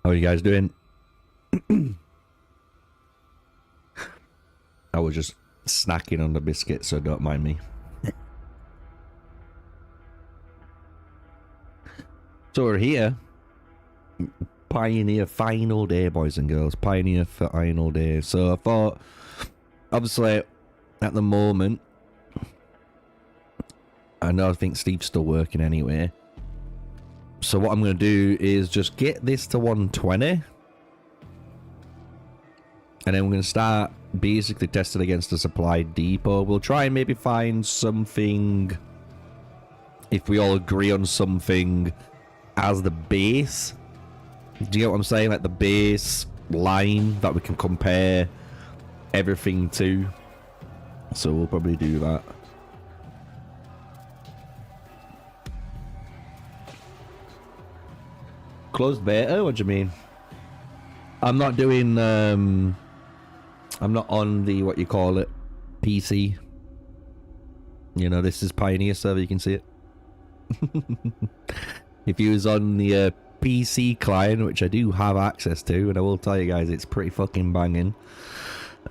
How are you guys doing? I was just snacking on the biscuit, so don't mind me. So we're here. Pioneer final day, boys and girls. Pioneer final day. So I thought, obviously, at the moment, I think Steve's still working anyway. So what I'm going to do is just get this to 120. And then we're going to start basically testing against the supply depot. We'll try and maybe find something, if we all agree on something, as the base. Do you get what I'm saying? Like the base line that we can compare everything to. So we'll probably do that. Closed beta? What do you mean? I'm not doing, I'm not on the, what you call it, PC. You know, this is Pioneer server, you can see it. If you was on the PC client, which I do have access to, and I will tell you guys, it's pretty fucking banging.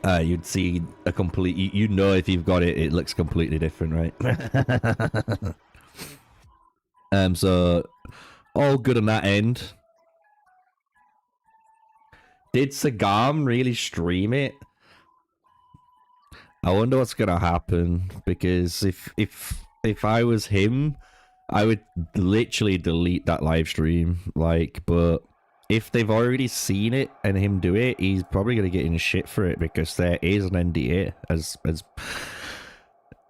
You'd see a complete, you know, if you've got it, it looks completely different, right? So all good on that end. Did Sagam really stream it? I wonder what's gonna happen, because if I was him, I would literally delete that live stream. Like, but if they've already seen it and him do it, he's probably gonna get in shit for it, because there is an NDA. As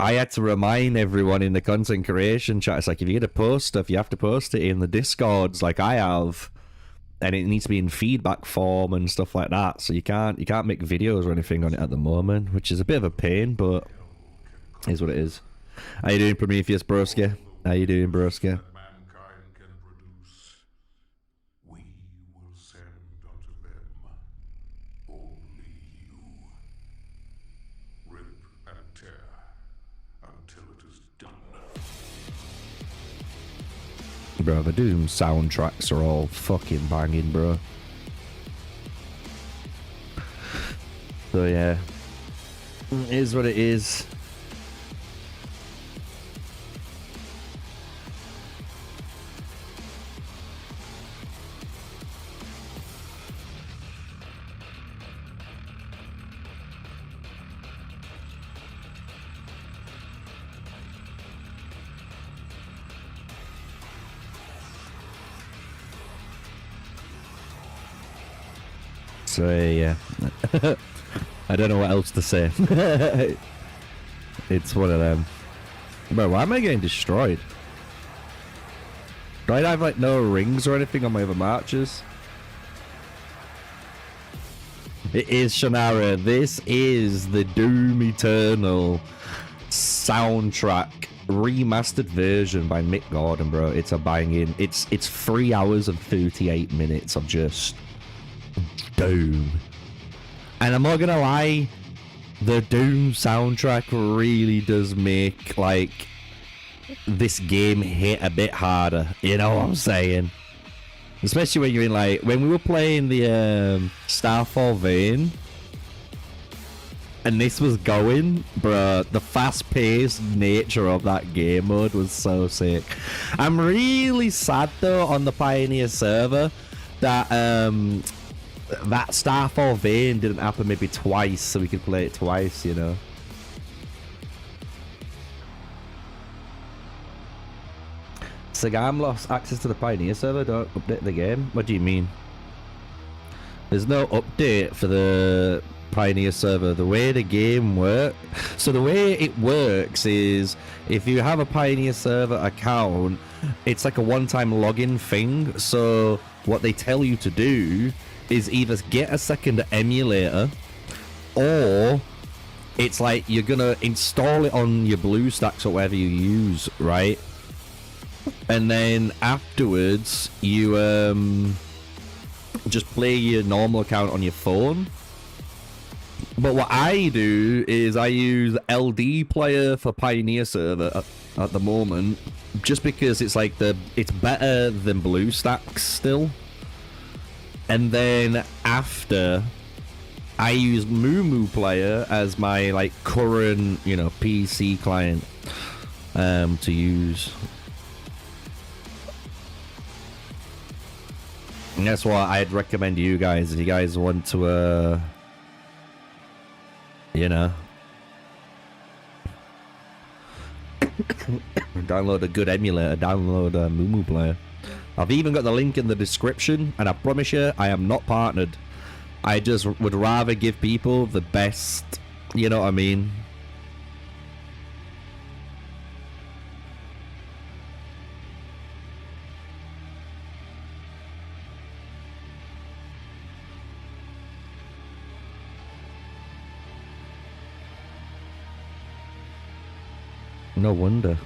I had to remind everyone in the content creation chat, it's like, if you're gonna post stuff, you have to post it in the Discords, like I have. And it needs to be in feedback form and stuff like that. So you can't make videos or anything on it at the moment, which is a bit of a pain, but is what it is. How you doing, Prometheus Broski? How you doing, Broski? Bro, the Doom soundtracks are all fucking banging, bro. So yeah, it is what it is. So yeah, I don't know what else to say. It's one of them. Bro, why am I getting destroyed? Do I have like no rings or anything on my other marches? It is Shannara. This is the Doom Eternal soundtrack remastered version by Mick Gordon, bro. It's a banging. It's 3 hours and 38 minutes of just Doom. And I'm not gonna lie, the Doom soundtrack really does make like this game hit a bit harder, you know what I'm saying? Especially when you're in, like, when we were playing the Starfall Vein and this was going, bruh, the fast-paced nature of that game mode was so sick. I'm really sad though on the Pioneer server that that Starfall Vein didn't happen maybe twice, so we could play it twice, you know. Sagam lost access to the Pioneer server, don't update the game. What do you mean? There's no update for the Pioneer server. The way the game works, so the way it works is, if you have a Pioneer server account, it's like a one-time login thing. So what they tell you to do is either get a second emulator, or it's like you're gonna install it on your BlueStacks or whatever you use, right? And then afterwards you just play your normal account on your phone. But what I do is I use LD Player for Pioneer server at the moment, just because it's like it's better than BlueStacks still. And then after, I use MUMUPLAYER as my like current, you know, PC client to use. And that's what I'd recommend you guys if you guys want to, you know, download a good emulator, download a MUMUPLAYER. I've even got the link in the description, and I promise you, I am not partnered. I just would rather give people the best, you know what I mean? No wonder.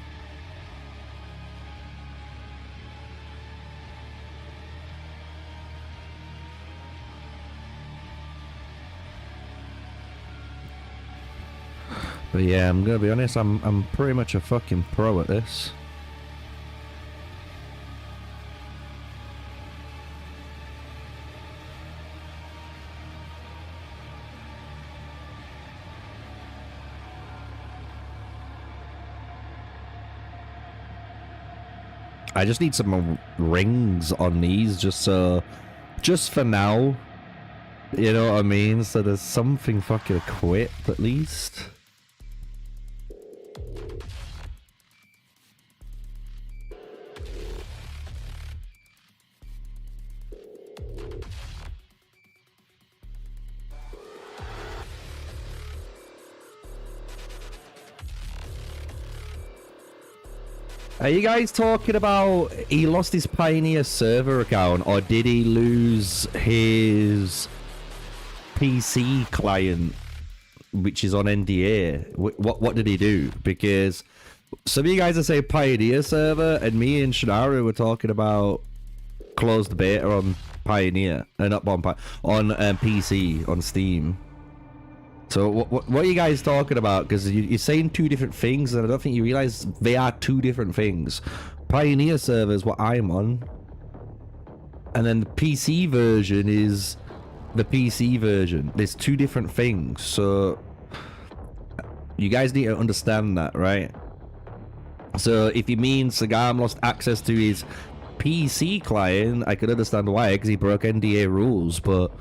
But yeah, I'm gonna be honest, I'm pretty much a fucking pro at this. I just need some rings on these just for now. You know what I mean? So there's something fucking equipped at least. Are you guys talking about he lost his Pioneer server account, or did he lose his PC client, which is on NDA? What did he do? Because some of you guys are saying Pioneer server, and me and Shinaru were talking about closed beta on Pioneer, and not on PC on Steam. So what are you guys talking about? Because you're saying two different things, and I don't think you realize they are two different things. Pioneer server is what I'm on, and then the PC version is the PC version. There's two different things, so you guys need to understand that, right? So if you mean Sagam lost access to his PC client, I could understand why, because he broke NDA rules, but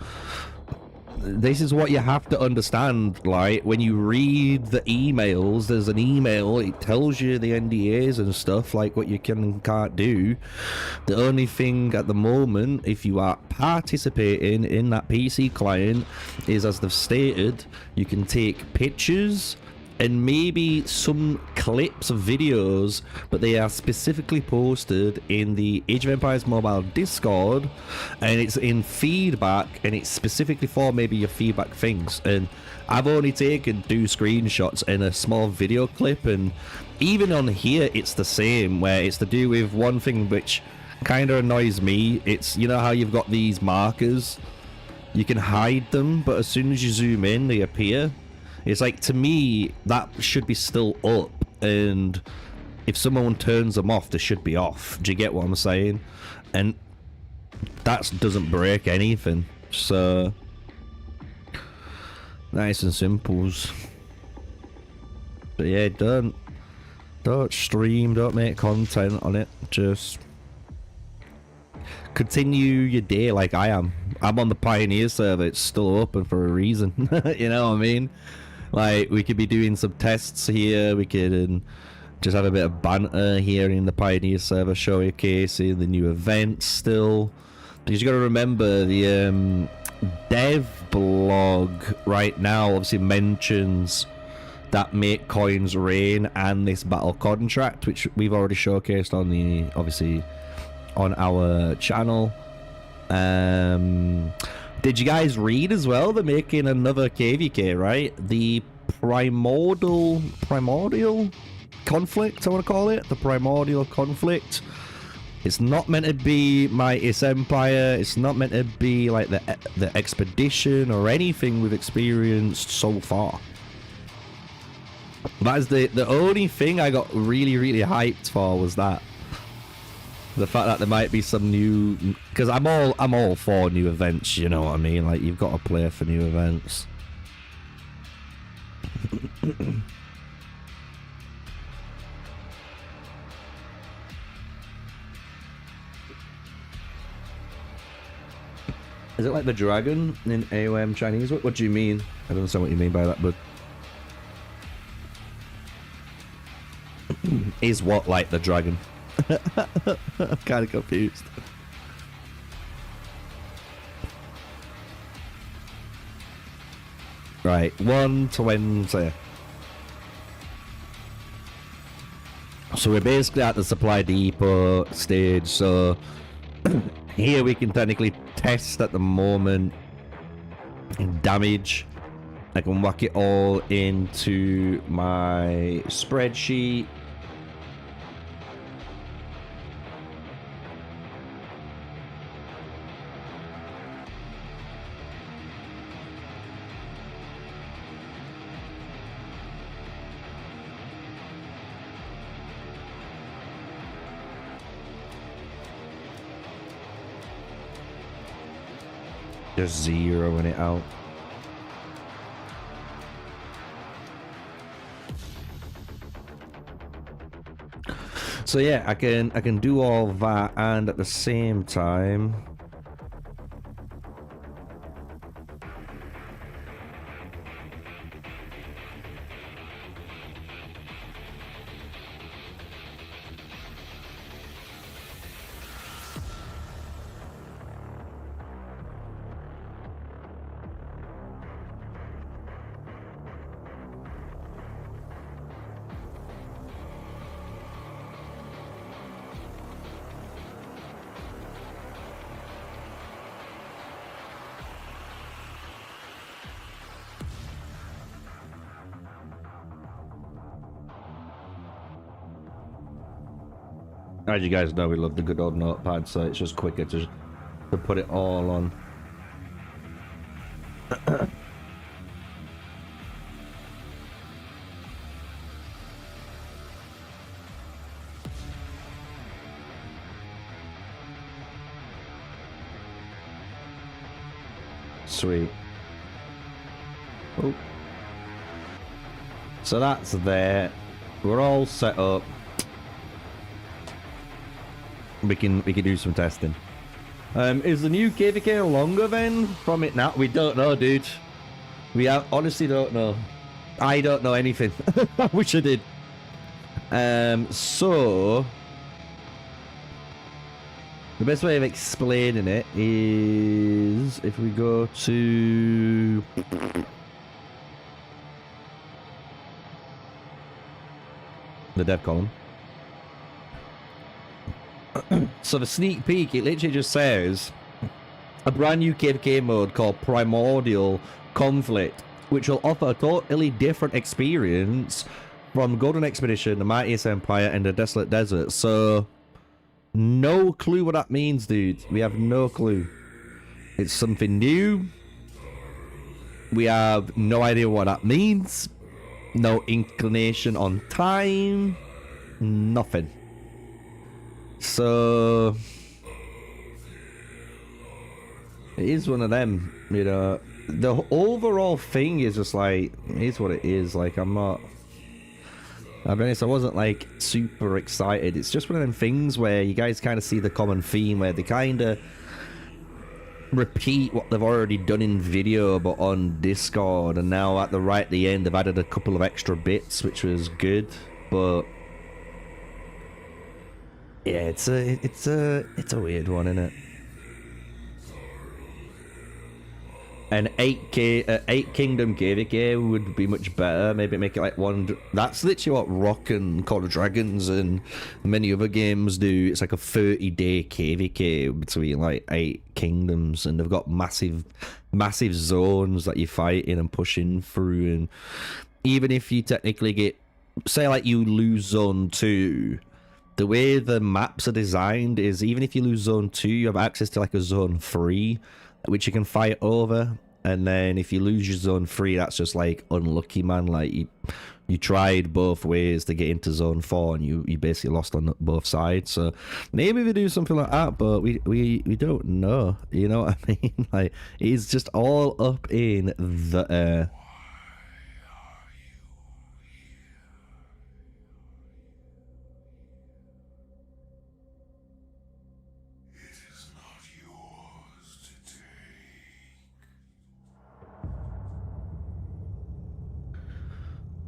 this is what you have to understand. Like, when you read the emails, there's an email, it tells you the NDAs and stuff, like what you can and can't do. The only thing at the moment, if you are participating in that PC client, is, as they've stated, you can take pictures and maybe some clips of videos, but they are specifically posted in the Age of Empires Mobile Discord, and it's in feedback, and it's specifically for maybe your feedback things. And I've only taken 2 screenshots and a small video clip, and even on here it's the same, where it's to do with one thing which kind of annoys me. It's, you know how you've got these markers, you can hide them, but as soon as you zoom in they appear. It's like, to me, that should be still up, and if someone turns them off, they should be off. Do you get what I'm saying? And that doesn't break anything. So, nice and simples. But yeah, don't stream, don't make content on it. Just continue your day like I am. I'm on the Pioneer server. It's still open for a reason. You know what I mean? Like, we could be doing some tests here, we could just have a bit of banter here in the Pioneer server, showcasing the new events still. Because you got to remember, the dev blog right now obviously mentions that Make Coins Rain and this battle contract, which we've already showcased on the, obviously, on our channel. Did you guys read as well? They're making another KVK, right? The primordial conflict, I want to call it. The primordial conflict. It's not meant to be Mightiest Empire. It's not meant to be like the expedition or anything we've experienced so far. That is the only thing I got really hyped for, was that. The fact that there might be some new, because I'm all for new events. You know what I mean? Like, you've got to play for new events. Is it like the dragon in AOM Chinese? What do you mean? I don't understand what you mean by that, but is what like the dragon? I'm kind of confused. Right, 120. So we're basically at the supply depot stage, so here we can technically test at the moment damage. I can whack it all into my spreadsheet. Just zeroing it out. So yeah, I can do all that, and at the same time as you guys know, we love the good old notepad, so it's just quicker to put it all on. Sweet. Oh. So that's there. We're all set up. We can do some testing. Is the new KVK longer then from it now? We don't know, dude. We honestly don't know. I don't know anything. I wish I did. So the best way of explaining it is if we go to the dev column. So the sneak peek, it literally just says a brand new KVK mode called Primordial Conflict, which will offer a totally different experience from Golden Expedition, the Mightiest Empire, and the Desolate Desert. So no clue what that means, dude. We have no clue. It's something new. We have no idea what that means. No inclination on time. Nothing. So it is one of them, you know. The overall thing is just like, it is what it is. Like, I'll be honest, I wasn't like super excited. It's just one of them things where you guys kind of see the common theme where they kind of repeat what they've already done in video but on Discord, and now at the end they've added a couple of extra bits, which was good. But yeah, it's a weird one, isn't it? An 8 Kingdom KVK would be much better. Maybe make it like one. That's literally what Rock and Call of Dragons and many other games do. It's like a 30-day KVK between like 8 kingdoms, and they've got massive zones that you're fighting and pushing through. And even if you technically get, say like you lose zone 2, the way the maps are designed is even if you lose zone 2, you have access to like a zone 3, which you can fight over. and then if you lose your zone 3, that's just like unlucky, man. Like you tried both ways to get into zone 4 and you basically lost on both sides. So maybe we do something like that, but we don't know, you know what I mean? Like, it's just all up in the air.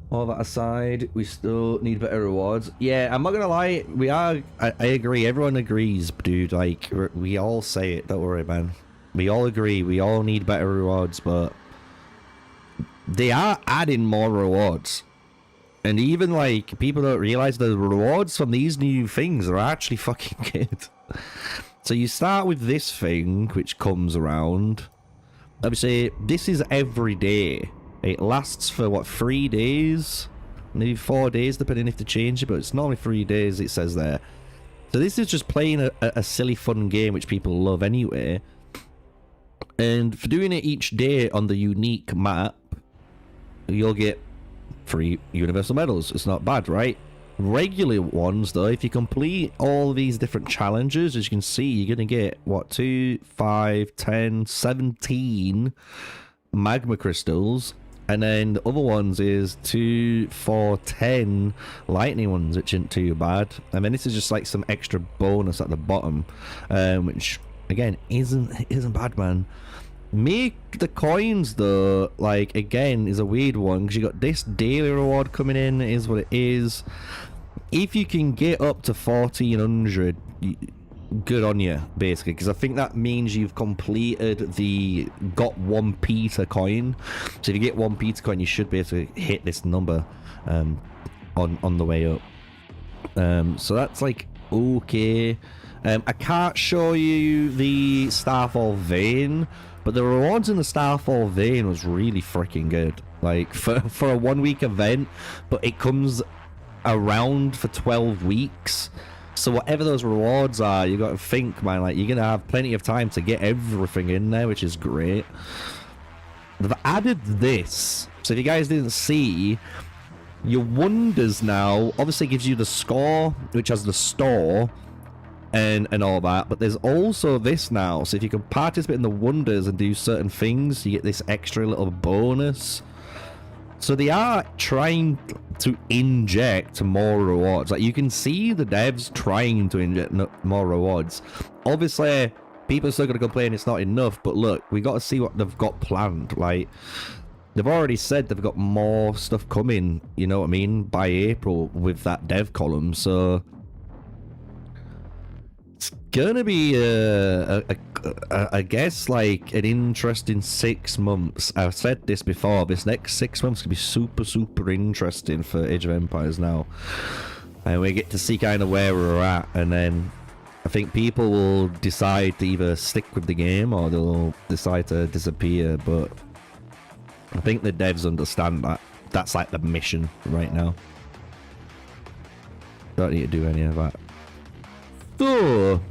All that aside, we still need better rewards. Yeah, I'm not gonna lie, we are. I agree. Everyone agrees, dude. Like, we all say it. Don't worry, man. We all agree. We all need better rewards, but they are adding more rewards. And even like people don't realize the rewards from these new things are actually fucking good. So you start with this thing, which comes around. Let me say, this is every day. It lasts for, what, 3 days? Maybe 4 days, depending if they change it, but it's normally 3 days, it says there. So this is just playing a silly, fun game, which people love anyway. And for doing it each day on the unique map, you'll get 3 universal medals. It's not bad, right? Regular ones, though, if you complete all these different challenges, as you can see, you're going to get, what, 2, 5, 10, 17 magma crystals. And then the other ones is 2, 4, 10 lightning ones, which isn't too bad. I mean, this is just like some extra bonus at the bottom, which again isn't bad, man. Make the coins though, like, again, is a weird one because you got this daily reward coming in. It is what it is. If you can get up to 1400, good on you, basically, because I think that means you've completed the got 1 Peter coin. So if you get 1 Peter coin, you should basically hit this number on the way up. So that's like okay. I can't show you the Starfall Vein, but the rewards in the Starfall Vein was really freaking good, like for a 1 week event, but it comes around for 12 weeks. So whatever those rewards are, you got to think, man, like, you're going to have plenty of time to get everything in there, which is great. They've added this. So if you guys didn't see, your wonders now obviously gives you the score, which has the store and all that. But there's also this now. So if you can participate in the wonders and do certain things, you get this extra little bonus. So they are trying to inject more rewards. Like, you can see the devs trying to inject more rewards. Obviously, people are still going to complain it's not enough, but look, we got to see what they've got planned. Like, they've already said they've got more stuff coming, you know what I mean, by April with that dev column. So it's gonna be I guess like an interesting 6 months. I've said this before, this next 6 months could be super interesting for Age of Empires now, and we get to see kind of where we're at, and then I think people will decide to either stick with the game or they'll decide to disappear. But I think the devs understand that that's like the mission right now. Don't need to do any of that. So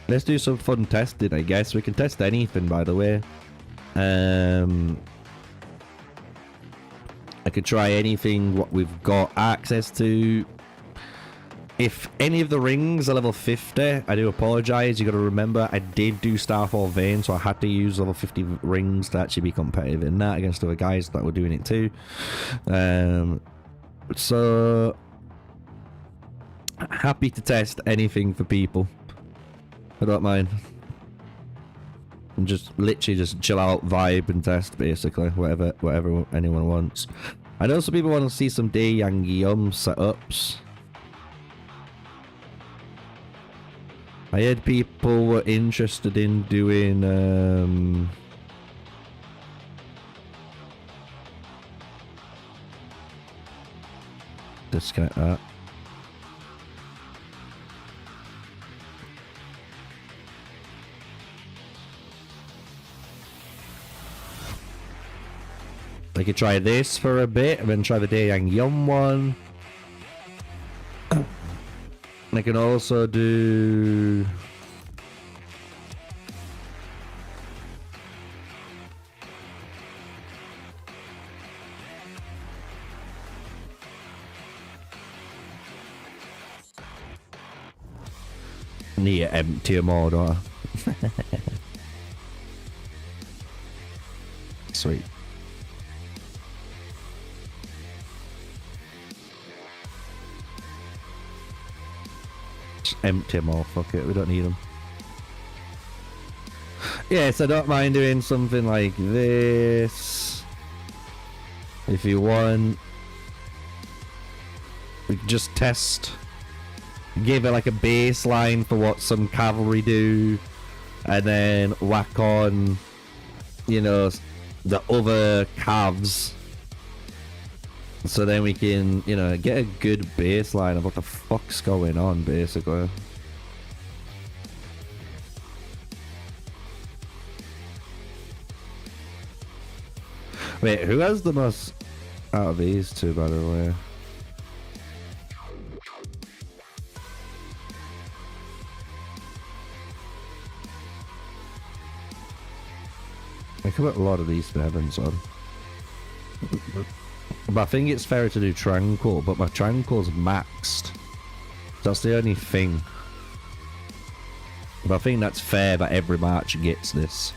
let's do some fun testing, I guess. We can test anything, by the way. I could try anything what we've got access to. If any of the rings are level 50, I do apologize. You got to remember, I did do Starfall Vein, so I had to use level 50 rings to actually be competitive in that against other guys that were doing it too. So happy to test anything for people. I don't mind. And just literally just chill out, vibe, and test, basically. Whatever anyone wants. I know some people want to see some Daeyang Yum setups. I heard people were interested in doing disconnect that. I could try this for a bit and then try the Daeyang Yum one. I can also do need to empty them all, don't I? Sweet. Just empty them all, fuck it, we don't need them. Yes, I don't mind doing something like this. If you want, we can just test. Give it like a baseline for what some cavalry do, and then whack on, you know, the other calves. So then we can, you know, get a good baseline of what the fuck's going on, basically. Wait, who has the most out of these two, by the way? I can put a lot of these weapons on. But I think it's fairer to do Tranquil, but my Tranquil's maxed. That's the only thing. But I think that's fair that every march gets this.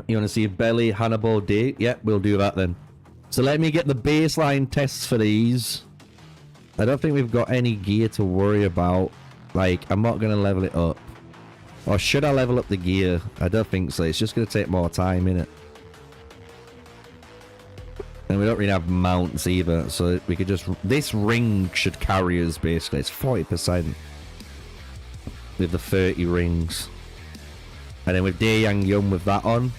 You want to see Belly, Hannibal, D? Yep, we'll do that then. So let me get the baseline tests for these. I don't think we've got any gear to worry about. Like, I'm not going to level it up. Or should I level up the gear? I don't think so. It's just going to take more time, innit? And we don't really have mounts either, so we could just... This ring should carry us, basically. It's 40% with the 30 rings. And then with Daeyang Young with that on.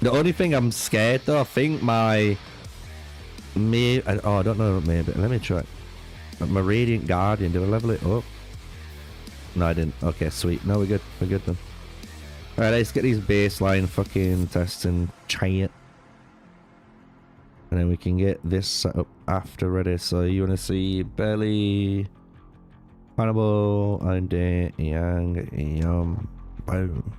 The only thing I'm scared though, I think my... Oh, I don't know, maybe. Let me try. My Radiant Guardian, did I level it up? No, I didn't. Okay, sweet. No, we're good. We're good then. Alright, let's get these baseline fucking tests and try it. And then we can get this set up after ready. So you want to see Belly, Hannibal, and Daeyang, boom.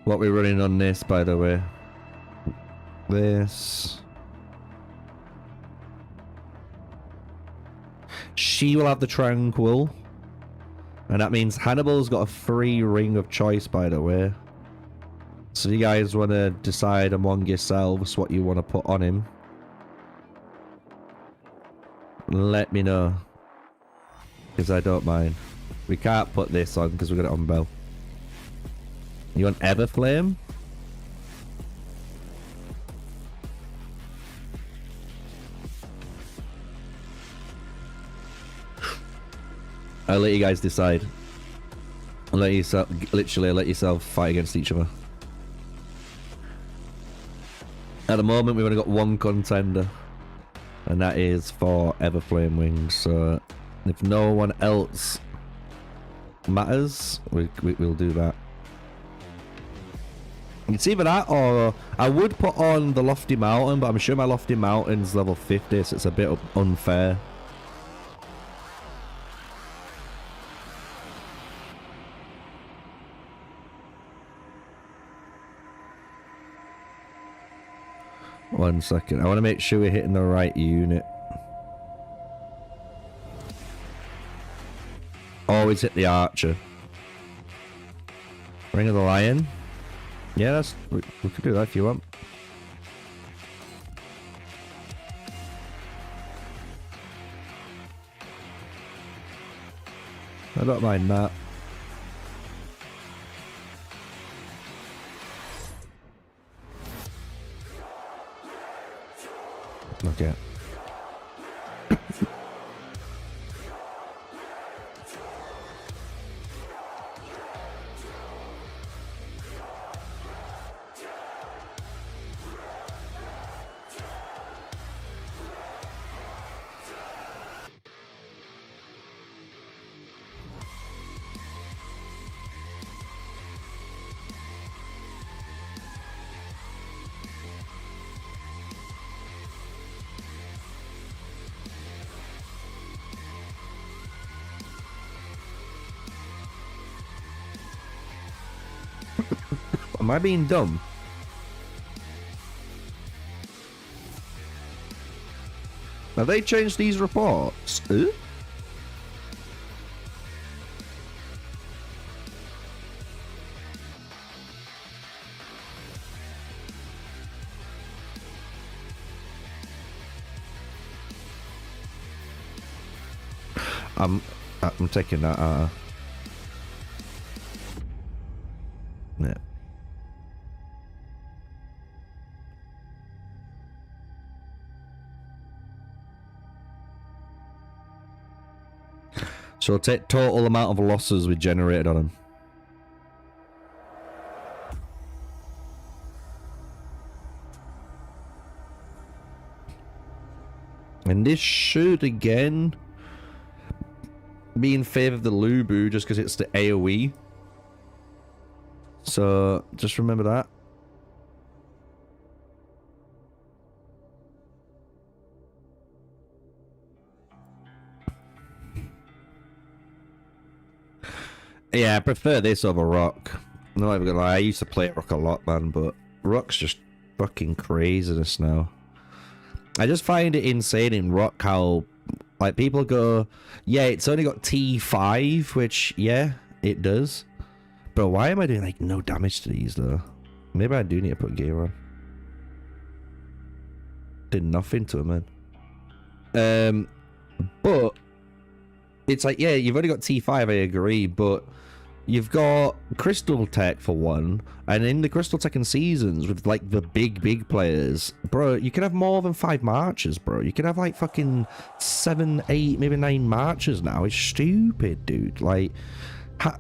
What we're running on this, by the way. This. She will have the Tranquil. And that means Hannibal's got a free ring of choice, by the way. So you guys want to decide among yourselves what you want to put on him. Let me know. Because I don't mind. We can't put this on because we've got it on Bell. You want Everflame? I'll let you guys decide. I'll let yourself, literally, let yourself fight against each other. At the moment, we've only got one contender, and that is for Everflame Wings. So, if no one else matters, we'll do that. It's either that or I would put on the Lofty Mountain, but I'm sure my Lofty Mountain's level 50, so it's a bit unfair. One second. I want to make sure we're hitting the right unit. Always hit the Archer. Ring of the Lion. Yeah, that's... We could do that if you want. I don't mind that. Okay. Am I being dumb? Have they changed these reports? I'm taking that yeah. So take total amount of losses we generated on him. And this should again be in favor of the Lubu just because it's the AoE. So just remember that. Yeah, I prefer this over Rock. I'm not even gonna lie, I used to play Rock a lot, man, but Rock's just fucking craziness now. I just find it insane in Rock how, like, people go, yeah, it's only got T5, which, yeah, it does. But why am I doing, like, no damage to these, though? Maybe I do need to put gear on. Did nothing to him, man. But it's like, yeah, you've only got T5, I agree, but you've got Crystal Tech for one, and in the Crystal Tech and Seasons with like the big players, bro, you can have more than 5 marches, bro. You can have like fucking 7, 8, maybe 9 marches now. It's stupid, dude. Like,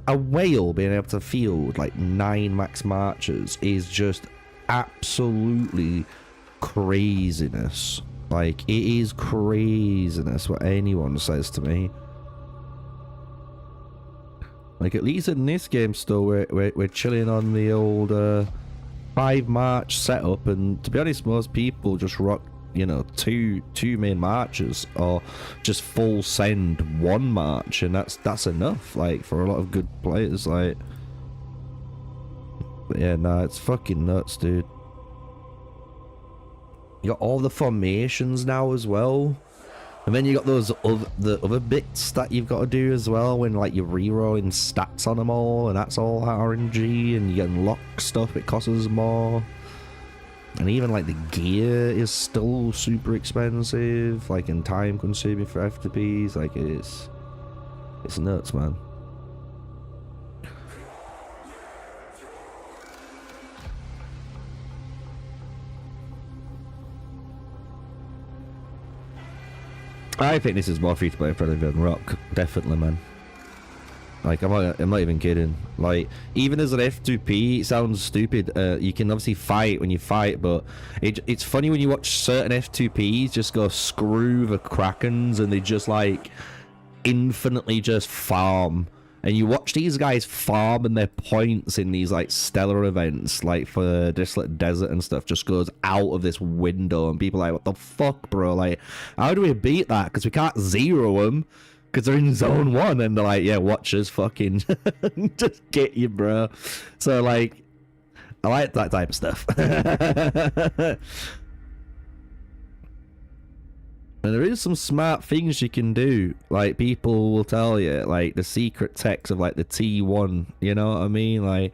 a whale being able to field like 9 max marches is just absolutely craziness. Like, it is craziness what anyone says to me. Like, at least in this game still, we're chilling on the old 5 march setup, and to be honest, most people just rock, you know, two main marches, or just full send 1 march, and that's enough, like, for a lot of good players, like. But yeah, nah, it's fucking nuts, dude. You got all the formations now as well. And then you got those the other bits that you've got to do as well, when like you're rerolling stats on them all, and that's all RNG, and you unlock stuff, it costs more. And even like the gear is still super expensive, like, and time consuming for FTPs. Like, it's nuts, man. I think this is more free to play friendly than Rock, definitely, man. Like, I'm not even kidding. Like, even as an F2P, it sounds stupid. You can obviously fight when you fight, but it's funny when you watch certain F2Ps just go screw the Krakens, and they just like infinitely just farm. And you watch these guys farm, and their points in these like stellar events, like for Desolate Desert and stuff, just goes out of this window, and people are like, what the fuck, bro? Like, how do we beat that? Because we can't zero them, because they're in zone 1, and they're like, yeah, watch us fucking just get you, bro. So like, I like that type of stuff. And there is some smart things you can do. Like, people will tell you, like, the secret techs of, like, the T1, you know what I mean? Like,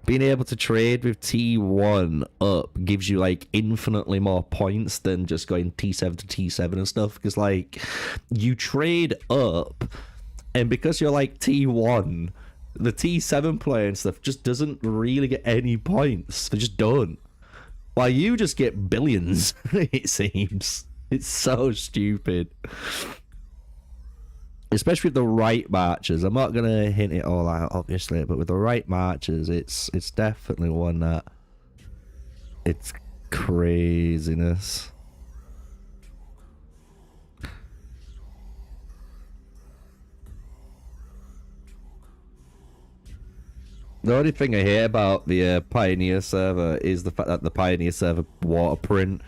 being able to trade with T1 up gives you, like, infinitely more points than just going T7 to T7 and stuff. Because, like, you trade up, and because you're, like, T1, the T7 player and stuff just doesn't really get any points. They just don't. While you just get billions, it seems. It's so stupid. Especially with the right marches. I'm not gonna hint it all out, obviously, but with the right marches, it's definitely one that it's craziness. The only thing I hear about the Pioneer server is the fact that the Pioneer server waterprint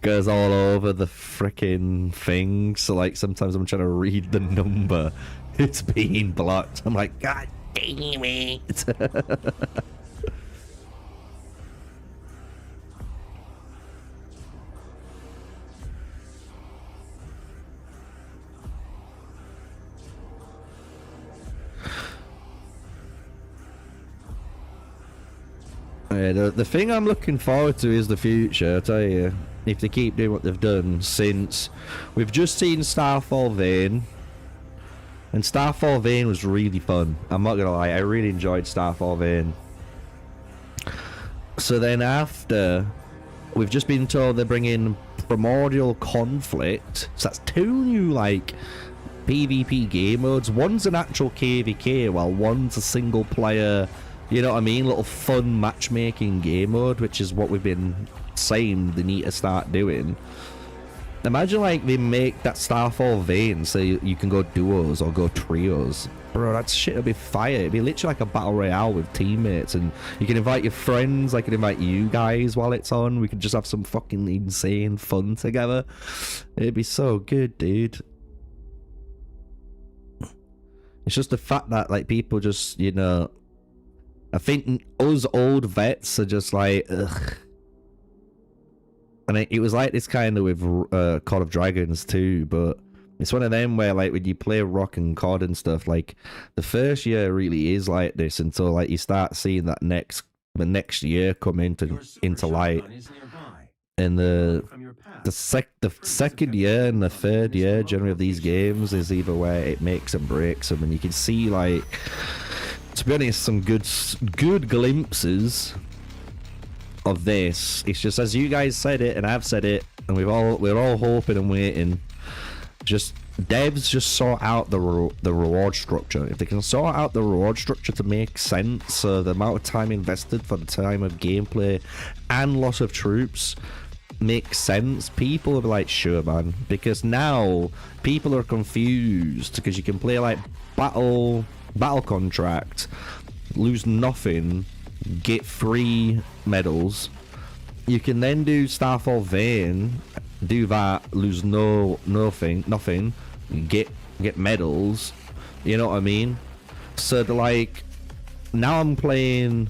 goes all over the freaking thing. So like, sometimes I'm trying to read the number, it's being blocked. I'm like, god damn it. The thing I'm looking forward to is the future, I tell you. If they keep doing what they've done, since we've just seen Starfall Vane. And Starfall Vane was really fun. I'm not gonna lie, I really enjoyed Starfall Vane. So then after, we've just been told they're bringing Primordial Conflict. So that's 2 new, like, PvP game modes. One's an actual KvK, while one's a single player, you know what I mean? Little fun matchmaking game mode, which is what we've been saying they need to start doing. Imagine, like, they make that Starfall Vane so you can go duos or go trios. Bro, that shit would be fire. It'd be literally like a battle royale with teammates, and you can invite your friends. I can invite you guys while it's on. We could just have some fucking insane fun together. It'd be so good, dude. It's just the fact that, like, people just, you know, I think us old vets are just like, ugh. And it was like this kind of with Call of Dragons too, but it's one of them where, like, when you play Rock and COD and stuff, like, the first year really is like this until, like, you start seeing that the next year come into light. And the second year and the third year generally of these games is either where it makes and breaks them, and you can see, like, to be honest, some good glimpses of this. It's just as you guys said it and I've said it, and we're all hoping and waiting. Just devs just sort out the reward structure. If they can sort out the reward structure to make sense, the amount of time invested for the time of gameplay and loss of troops makes sense, people will be like, sure, man. Because now people are confused because you can play like battle contract, lose nothing, get 3 medals. You can then do Starfall Vane, do that, lose nothing, get medals. You know what I mean? So like, now I'm playing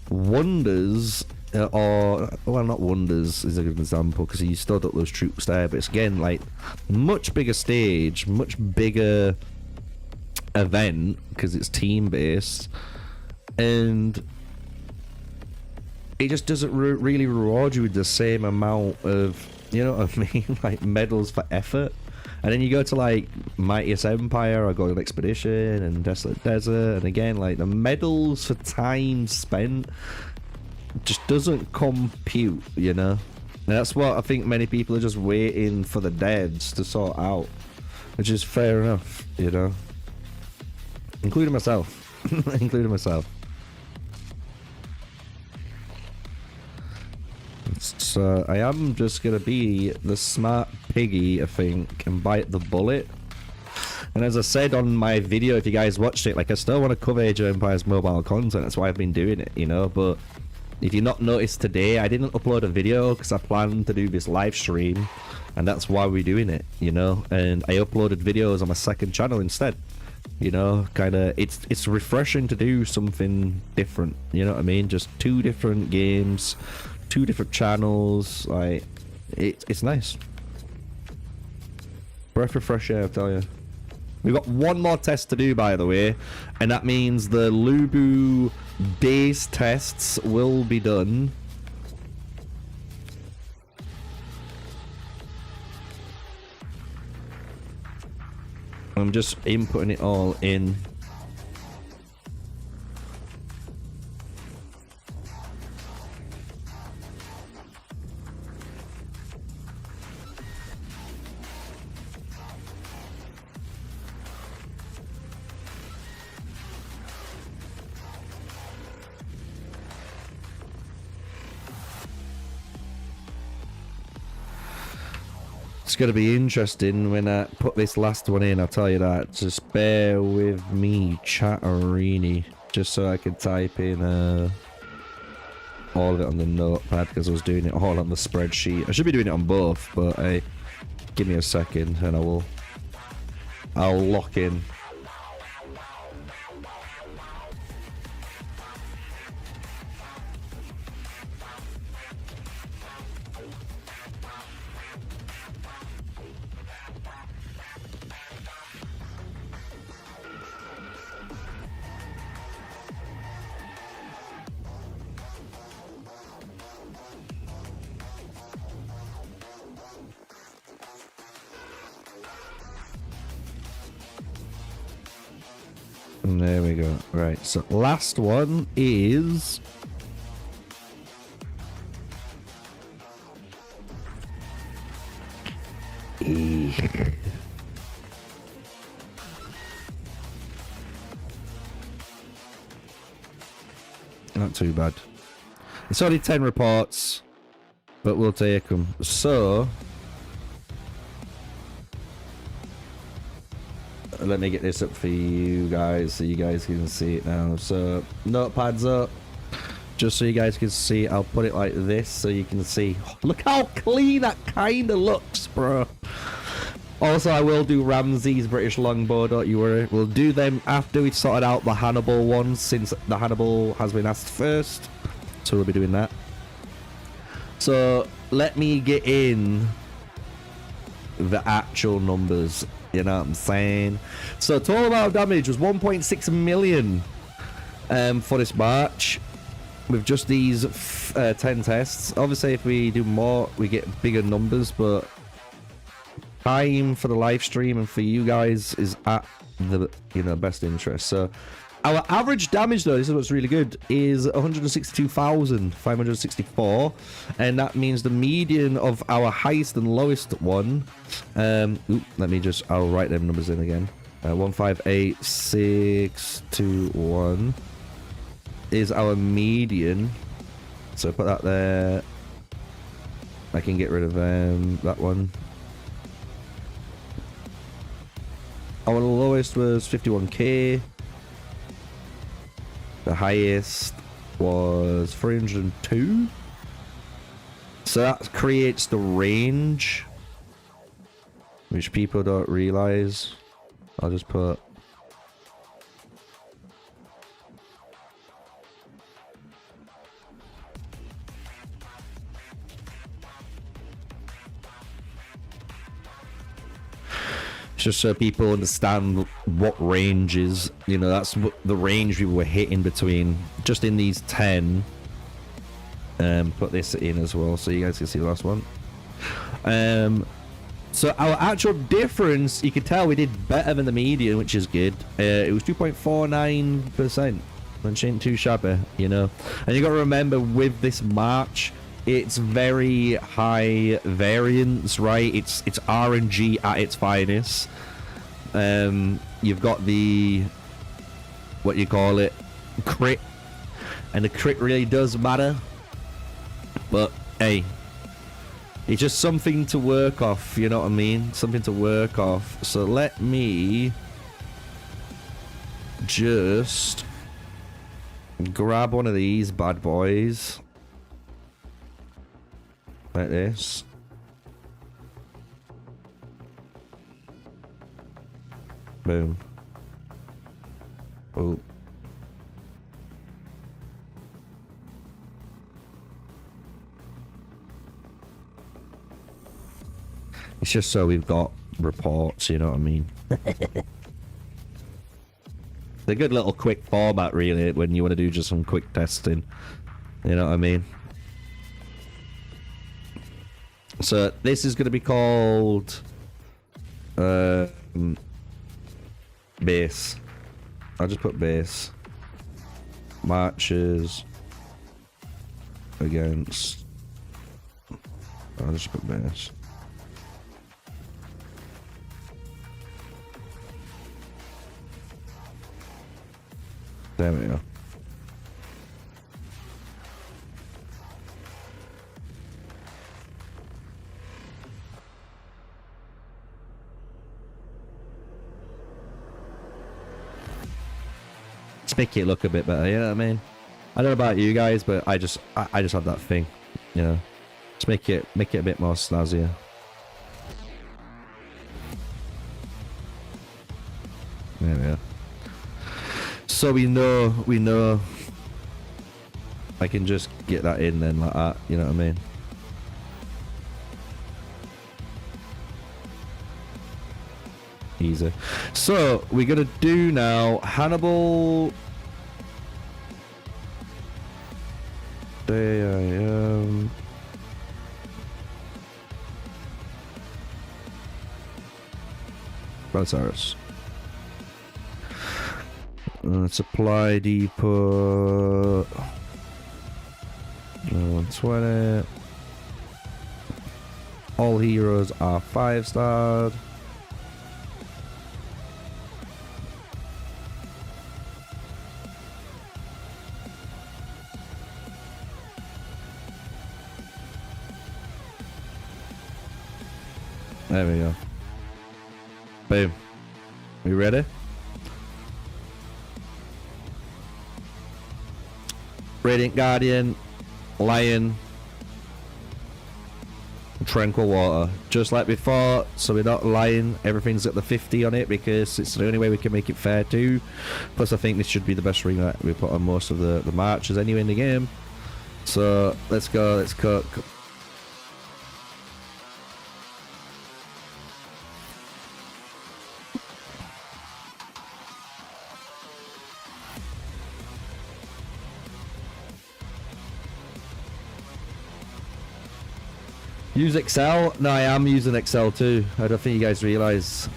Wonders, or well, not Wonders is a good example because you still got those troops there, but it's again like much bigger stage, much bigger event because it's team based, and it just doesn't really reward you with the same amount of, you know what I mean, like medals for effort. And then you go to like Mightiest Empire or go to Expedition and Desolate Desert, and again, like the medals for time spent just doesn't compute, you know. And that's what I think many people are just waiting for the devs to sort out, which is fair enough, you know, including myself. Including myself. So I am just gonna be the smart piggy, I think, and bite the bullet. And as I said on my video, if you guys watched it, like, I still want to cover Age of Empires mobile content. That's why I've been doing it, you know. But if you've not noticed today, I didn't upload a video because I planned to do this live stream, and that's why we're doing it, you know. And I uploaded videos on my second channel instead, you know. Kind of, it's refreshing to do something different, you know what I mean? Just 2 different games, 2 different channels. Like, it's nice. Breath of fresh air, I tell you. We've got 1 more test to do, by the way, and that means the Lubu base tests will be done. I'm just inputting it all in. It's going to be interesting when I put this last one in, I'll tell you that. Just bear with me, chatterini, just so I can type in all of it on the notepad, because I was doing it all on the spreadsheet. I should be doing it on both, but hey, give me a second and I'll lock in. And there we go. Right, so last one is... Not too bad. It's only 10 reports, but we'll take them. So... let me get this up for you guys so you guys can see it now. So notepads up just so you guys can see. I'll put it like this so you can see. Look how clean that kind of looks, bro. Also, I will do Ramsey's British longbow, don't you worry. We'll do them after we've sorted out the Hannibal ones, since the Hannibal has been asked first, so we'll be doing that. So let me get in the actual numbers. You know what I'm saying? So total amount of damage was 1.6 million for this March with just these 10 tests. Obviously, if we do more, we get bigger numbers, but time for the live stream and for you guys is at the best interest. So our average damage, though, this is what's really good, is 162,564, and that means the median of our highest and lowest one. I'll write them numbers in again. 158621 is our median. So put that there. I can get rid of that one. Our lowest was 51k. The highest was 302. So that creates the range, which people don't realize. I'll just put... just so people understand what range is. You know, that's what the range we were hitting between, just in these 10. Put this in as well so you guys can see the last one. So our actual difference, you can tell we did better than the median, which is good. It was 2.49%, which ain't too shabby, you know. And you got to remember, with this March, it's very high variance, right? It's RNG at its finest. You've got the, what you call it, crit, and the crit really does matter. But hey, it's just something to work off, you know what I mean? Something to work off. So let me just grab one of these bad boys. Like this. Boom. Oh. It's just so we've got reports, you know what I mean? It's a good little quick format, really, when you want to do just some quick testing. You know what I mean? So this is going to be called base. I'll just put base. Marches against. I'll just put base. There we go. Let's make it look a bit better, you know what I mean? I don't know about you guys, but I just had that thing, you know. Just make it a bit more snazzier. There we go. So we know I can just get that in then like that, you know what I mean? Easy. So we're gonna do now Hannibal. There I am. Brontosaurus. Supply depot. 120. All heroes are 5-starred. There we go. Boom. We ready? Radiant Guardian, Lion, Tranquil Water. Just like before, so we're not lying. Everything's at the 50 on it because it's the only way we can make it fair too. Plus I think this should be the best ring that we put on most of the matches anyway in the game. So let's go, let's cook. Use Excel? No, I am using Excel too. I don't think you guys realize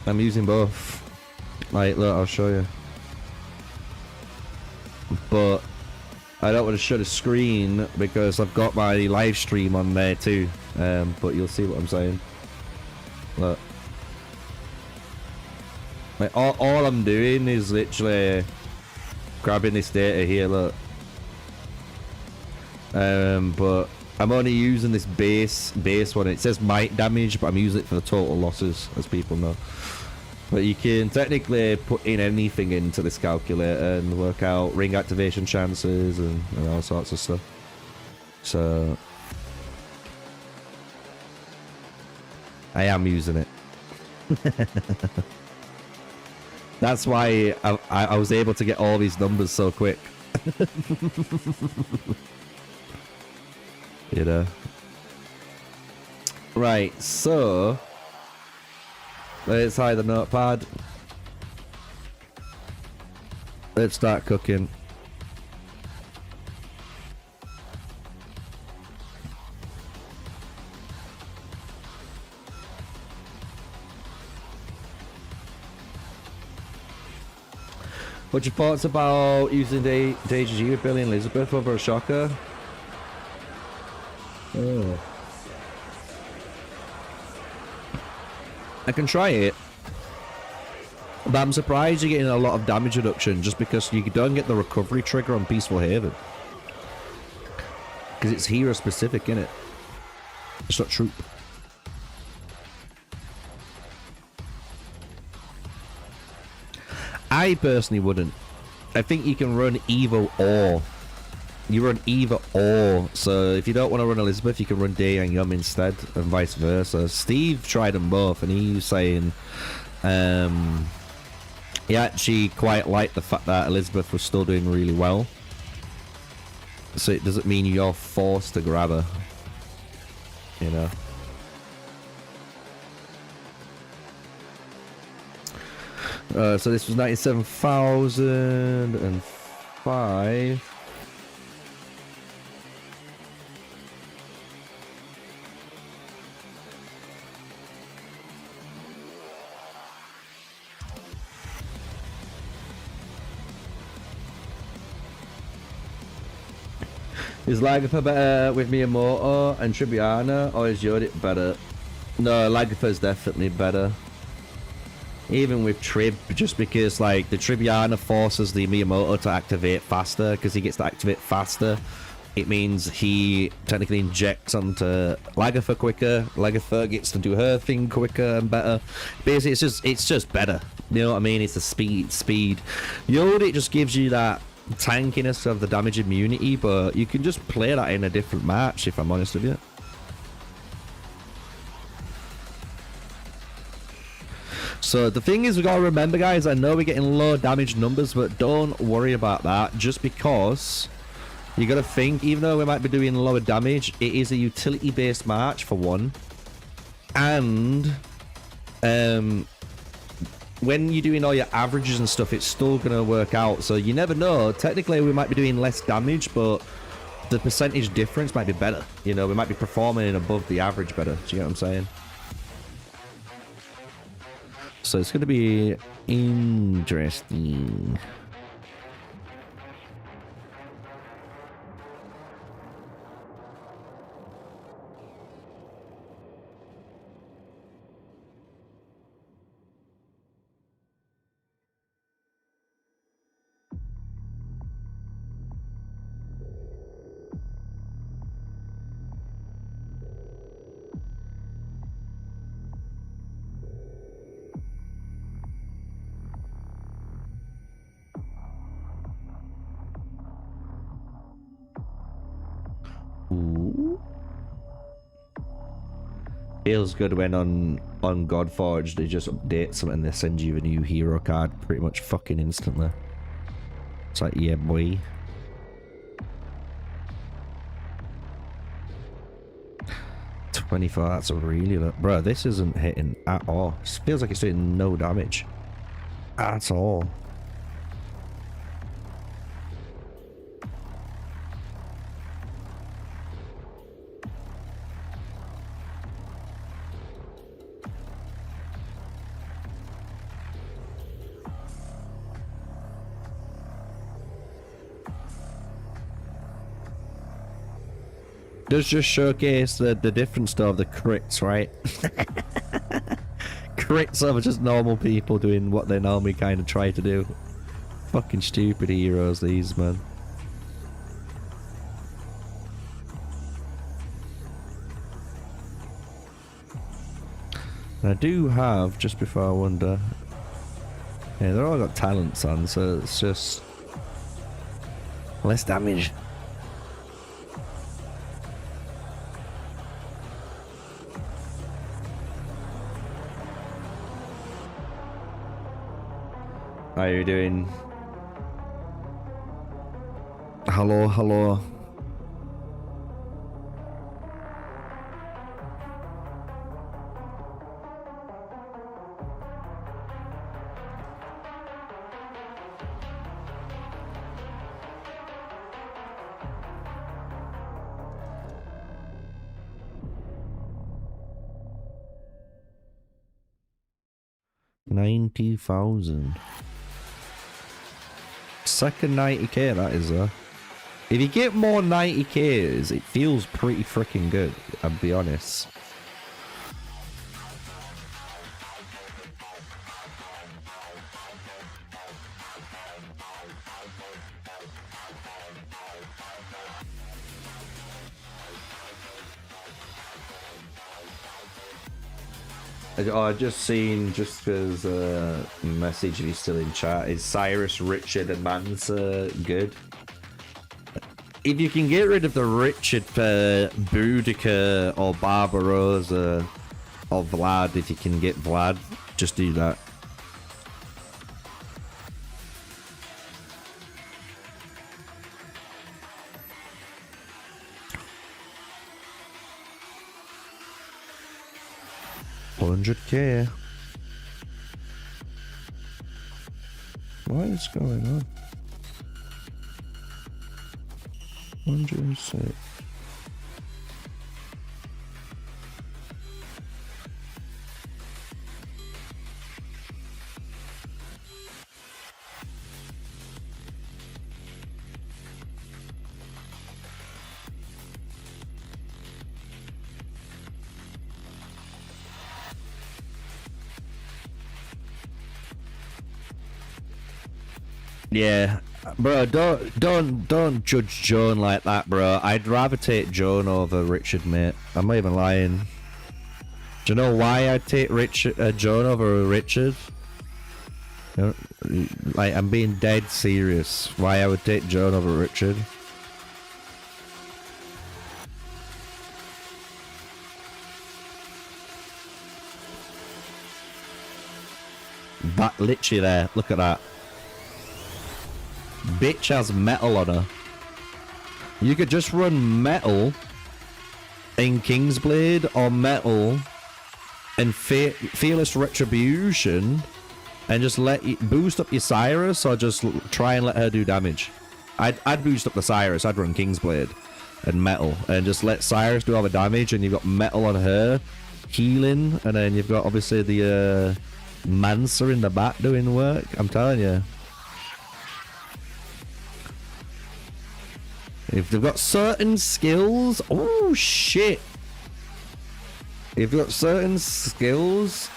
I'm using both. Like, look, I'll show you. But I don't want to show the screen because I've got my live stream on there too. But you'll see what I'm saying. Look. Like, all I'm doing is literally grabbing this data here, look. But I'm only using this base one. It says might damage, but I'm using it for the total losses, as people know. But you can technically put in anything into this calculator and work out ring activation chances and all sorts of stuff. So I am using it. That's why I was able to get all these numbers so quick. You know. Right, so let's hide the notepad. Let's start cooking. What's your thoughts about using DayGG with Billy and Elizabeth over a shocker? Oh. I can try it, but I'm surprised you're getting a lot of damage reduction just because you don't get the recovery trigger on Peaceful Haven. Because it's hero specific, innit? It's not troop. I personally wouldn't. I think you can run Evo or. You run either or, so if you don't want to run Elizabeth, you can run Day and Yum instead, and vice versa. Steve tried them both, and he was saying he actually quite liked the fact that Elizabeth was still doing really well. So it doesn't mean you're forced to grab her, you know. So this was 97,005. Is Lagertha better with Miyamoto and Tribbiani, or is Yodit better? No, Lagertha's definitely better. Even with Trib, just because like the Tribbiani forces the Miyamoto to activate faster, because he gets to activate faster. It means he technically injects onto Lagertha quicker. Lagertha gets to do her thing quicker and better. Basically, it's just better. You know what I mean? It's the speed. Yodit just gives you that tankiness of the damage immunity, but you can just play that in a different match, if I'm honest with you. So the thing is, we gotta remember, guys, I know we're getting low damage numbers, but don't worry about that, just because you gotta think, even though we might be doing lower damage, it is a utility based match for one, and when you're doing all your averages and stuff, it's still gonna work out. So you never know. Technically, we might be doing less damage, but the percentage difference might be better. You know, we might be performing above the average better. Do you get what I'm saying? So it's gonna be Interesting. Ooh. Feels good when on Godforge they just update something, they send you a new hero card pretty much fucking instantly. It's like, yeah, boy. $24, that's a really low. Bro, this isn't hitting at all. It feels like it's doing no damage at all. Does just showcase the difference though of the crits, right? Crits are just normal people doing what they normally kind of try to do. Fucking stupid heroes, these, man. And I do have, just before I wonder... Yeah, they're all got talents on, so it's just... less damage. How are you doing? Hello, hello. $90,000. Second 90k that is though. If you get more 90k's, it feels pretty freaking good, I'll be honest. I just seen, just because message if he's still in chat, is Cyrus, Richard and Mansa good? If you can get rid of the Richard for Boudica or Barbarossa or Vlad, if you can get Vlad, just do that. $100k. What is going on? 106. Yeah, bro, don't judge Joan like that, bro. I'd rather take Joan over Richard, mate. I'm not even lying. Do you know why I'd take Joan over Richard? You know, like, I'm being dead serious. Why I would take Joan over Richard? That literally there. Look at that. Bitch has metal on her. You could just run metal in Kingsblade or metal in Fearless Retribution and just let you boost up your Cyrus, or just try and let her do damage. I'd boost up the Cyrus. I'd run Kingsblade and metal and just let Cyrus do all the damage, and you've got metal on her healing, and then you've got obviously the Mansa in the back doing work. I'm telling you. If they've got certain skills, oh shit. If you've got certain skills,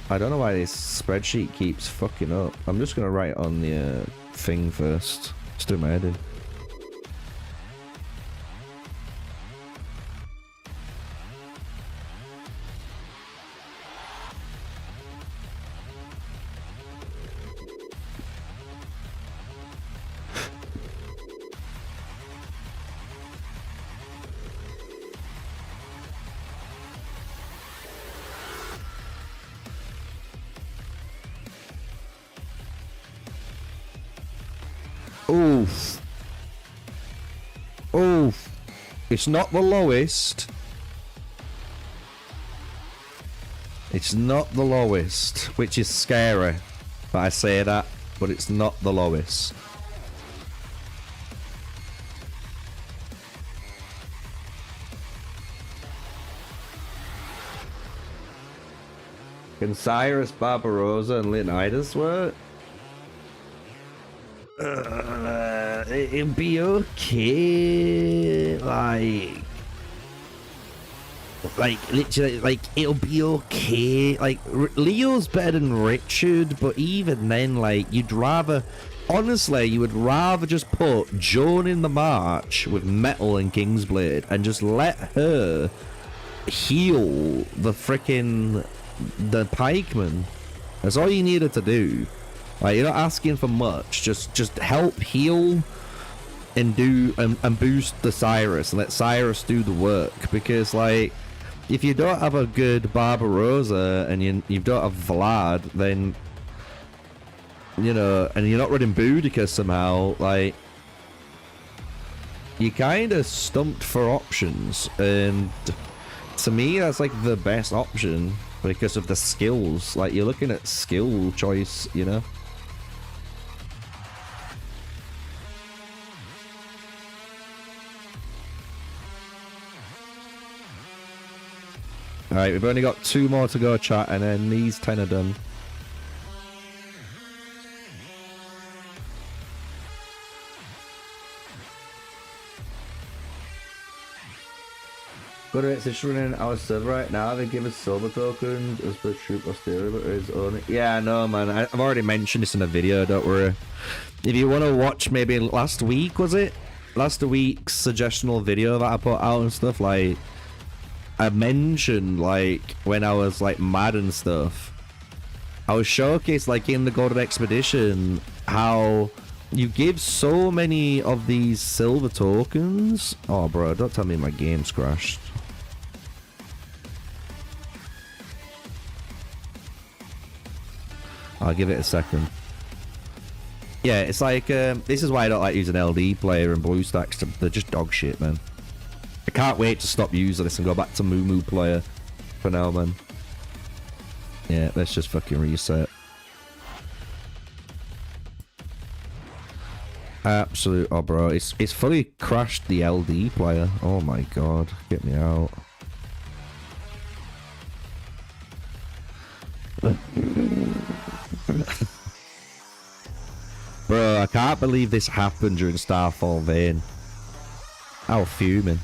I don't know why this spreadsheet keeps fucking up. I'm just gonna write it on the thing first. Just do my head in. Oof. Oof. It's not the lowest. It's not the lowest, which is scary. But I say that, but it's not the lowest. Can Cyrus, Barbarossa, and Leonidas work? It'll be okay. Like literally, like it'll be okay. Like Leo's better than Richard, but even then, like you'd rather, honestly, you would rather just put Joan in the march with Metal and Kingsblade and just let her heal the pikeman. That's all you needed to do. Like, you're not asking for much. Just help heal and and boost the Cyrus and let Cyrus do the work. Because like, if you don't have a good Barbarossa and you don't have Vlad, then you know, and you're not running Boudica somehow, like you kind of stumped for options. And to me, that's like the best option because of the skills. Like, you're looking at skill choice, you know. Alright, we've only got 2 more to go, chat, and then these 10 are done. Good, it's just running our server right now. They give us silver tokens as per troop austerity own it. Yeah, I know, man. I've already mentioned this in a video, don't worry. If you want to watch maybe last week, was it? Last week's suggestional video that I put out and stuff, like I mentioned, like, when I was, like, mad and stuff, I was showcased, like, in the Golden Expedition, how you give so many of these silver tokens. Oh, bro, don't tell me my game's crashed. I'll give it a second. Yeah, it's like, this is why I don't like using LD player and BlueStacks. They're just dog shit, man. I can't wait to stop using this and go back to MUMUPLAYER for now, man. Yeah, let's just fucking reset. Absolute, oh bro, it's fully crashed the LD player. Oh my god, get me out. Bro, I can't believe this happened during Starfall Vein. I was fuming.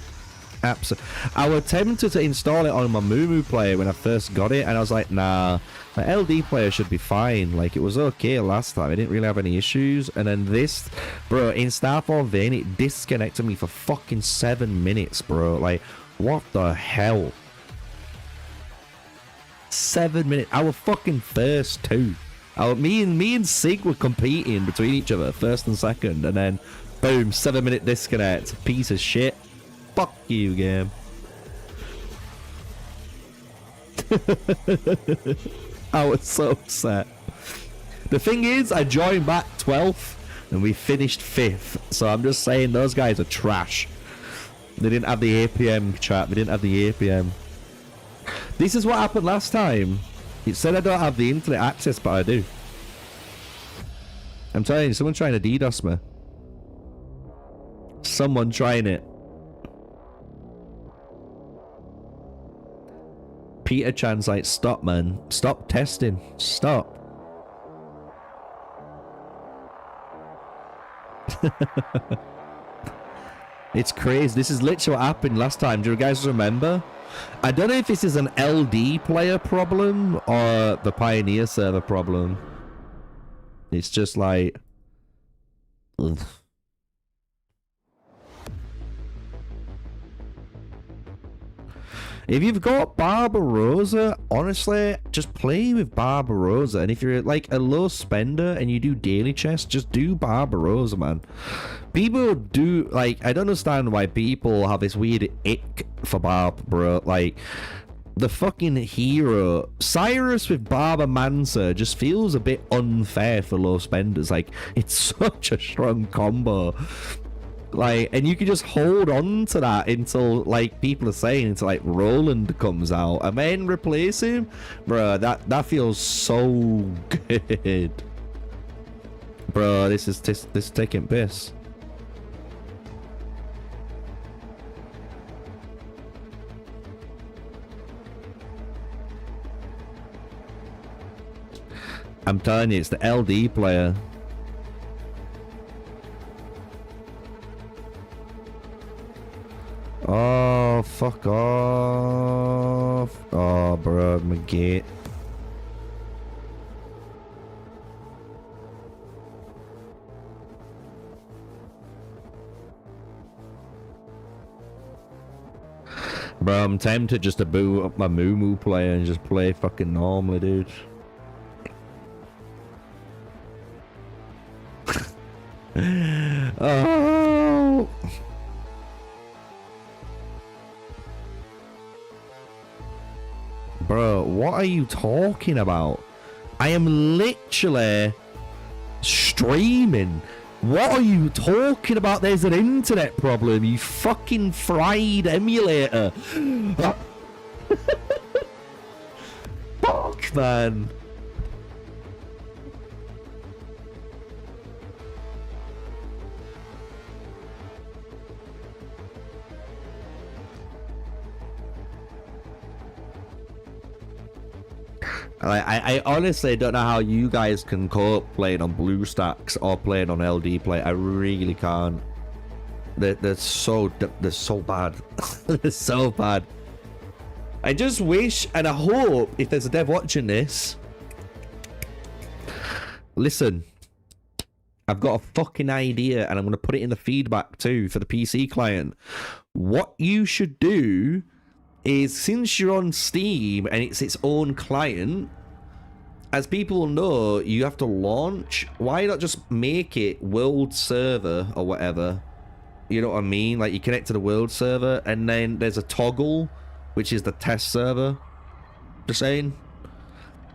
Absolutely. I was tempted to install it on my MUMUPLAYER when I first got it, and I was like, nah, the LD player should be fine. Like, it was okay last time. I didn't really have any issues. And then this, bro, in Starfall Vein, it disconnected me for fucking 7 minutes, bro. Like, what the hell? 7 minutes. I was fucking first, too. Me and Sig were competing between each other, first and second, and then, boom, 7 minute disconnect. Piece of shit. Fuck you, game. I was so upset. The thing is, I joined back 12th and we finished 5th. So I'm just saying those guys are trash. They didn't have the APM, chat. They didn't have the APM. This is what happened last time. It said I don't have the internet access, but I do. I'm telling you, someone's trying to DDoS me. Someone trying it. Peter Chan's like, stop, man. Stop testing. Stop. It's crazy. This is literally what happened last time. Do you guys remember? I don't know if this is an LD player problem or the Pioneer server problem. It's just like... Ugh. If you've got Barbarossa, honestly, just play with Barbarossa. And if you're like a low spender and you do daily chests, just do Barbarossa, man. People do, like, I don't understand why people have this weird ick for Barb, bro. Like, the fucking hero, Cyrus with Barber Mancer, just feels a bit unfair for low spenders. Like, it's such a strong combo. Like, and you can just hold on to that until, like, people are saying, until, like, Roland comes out and then replace him. Bro, that feels so good. Bro, this is taking piss. I'm telling you, it's the LD player. Oh, fuck off. Oh, bro, my gate. Bro, I'm tempted just to boot up my MUMUPLAYER and just play fucking normally, dude. Oh. Bro, what are you talking about? I am literally streaming. What are you talking about? There's an internet problem, you fucking fried emulator. Fuck, man. I honestly don't know how you guys can cope playing on BlueStacks or playing on LD play. I really can't. They're so bad. They're so bad. I just wish and I hope if there's a dev watching this, listen, I've got a fucking idea and I'm going to put it in the feedback too for the PC client. What you should do is, since you're on Steam and it's its own client, as people know, you have to launch. Why not just make it world server or whatever? You know what I mean? Like, you connect to the world server and then there's a toggle, which is the test server. Just saying.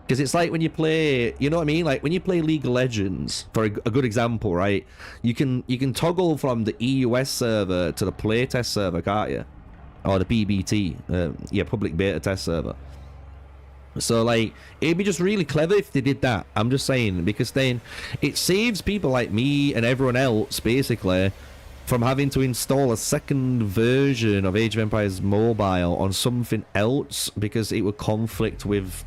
Because it's like when you play, you know what I mean? Like when you play League of Legends, for a good example, right? You can toggle from the EUS server to the playtest server, can't you? Or the PBT, yeah, public beta test server. So, like, it'd be just really clever if they did that. I'm just saying, because then it saves people like me and everyone else, basically, from having to install a second version of Age of Empires Mobile on something else, because it would conflict with,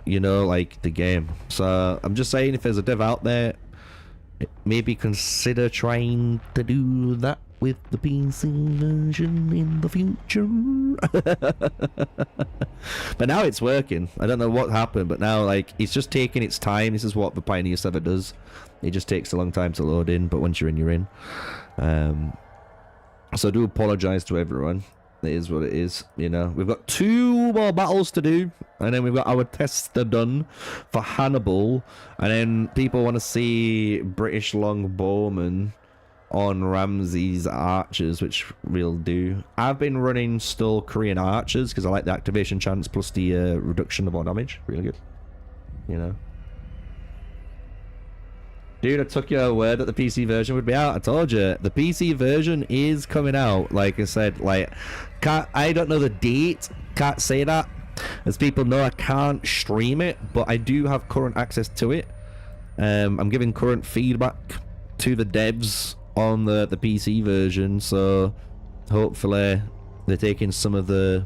you know, like, the game. So, I'm just saying, if there's a dev out there, maybe consider trying to do that with the PC version in the future. But now it's working. I don't know what happened, but now, like, it's just taking its time. This is what the Pioneer server does. It just takes a long time to load in, but once you're in, you're in. So I do apologize to everyone. It is what it is, you know. We've got 2 more battles to do, and then we've got our tests done for Hannibal, and then people want to see British Longbowmen on Ramsey's archers, which we'll do. I've been running still Korean archers because I like the activation chance plus the reduction of our damage. Really good, you know. Dude, I took your word that the PC version would be out. I told you the PC version is coming out. Like I said, like, I don't know the date, can't say that. As people know, I can't stream it, but I do have current access to it. I'm giving current feedback to the devs on the PC version, so hopefully they're taking some of the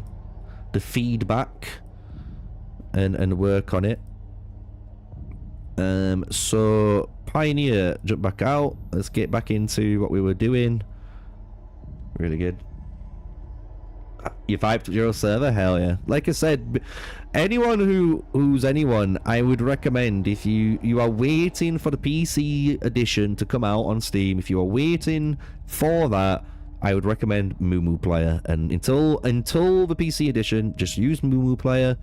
feedback and work on it. So Pioneer, jump back out. Let's get back into what we were doing. Really good. You 5.0 server? Hell yeah. Like I said, anyone who's anyone, I would recommend, if you are waiting for the PC edition to come out on Steam, if you are waiting for that, I would recommend MUMUPLAYER. And until the PC edition, just use MUMUPLAYER.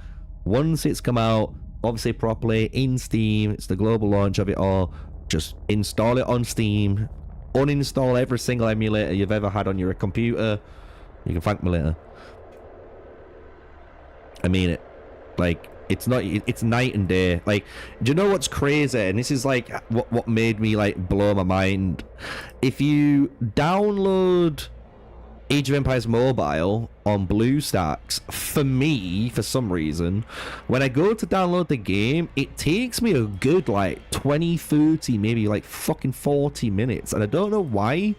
Once it's come out, obviously properly in Steam, it's the global launch of it all, just install it on Steam, uninstall every single emulator you've ever had on your computer. You can thank me later. I mean it. Like, it's night and day. Like, do you know what's crazy? And this is like what made me like blow my mind. If you download Age of Empires Mobile on BlueStacks, for me, for some reason, when I go to download the game, it takes me a good like 20, 30, maybe like fucking 40 minutes. And I don't know why.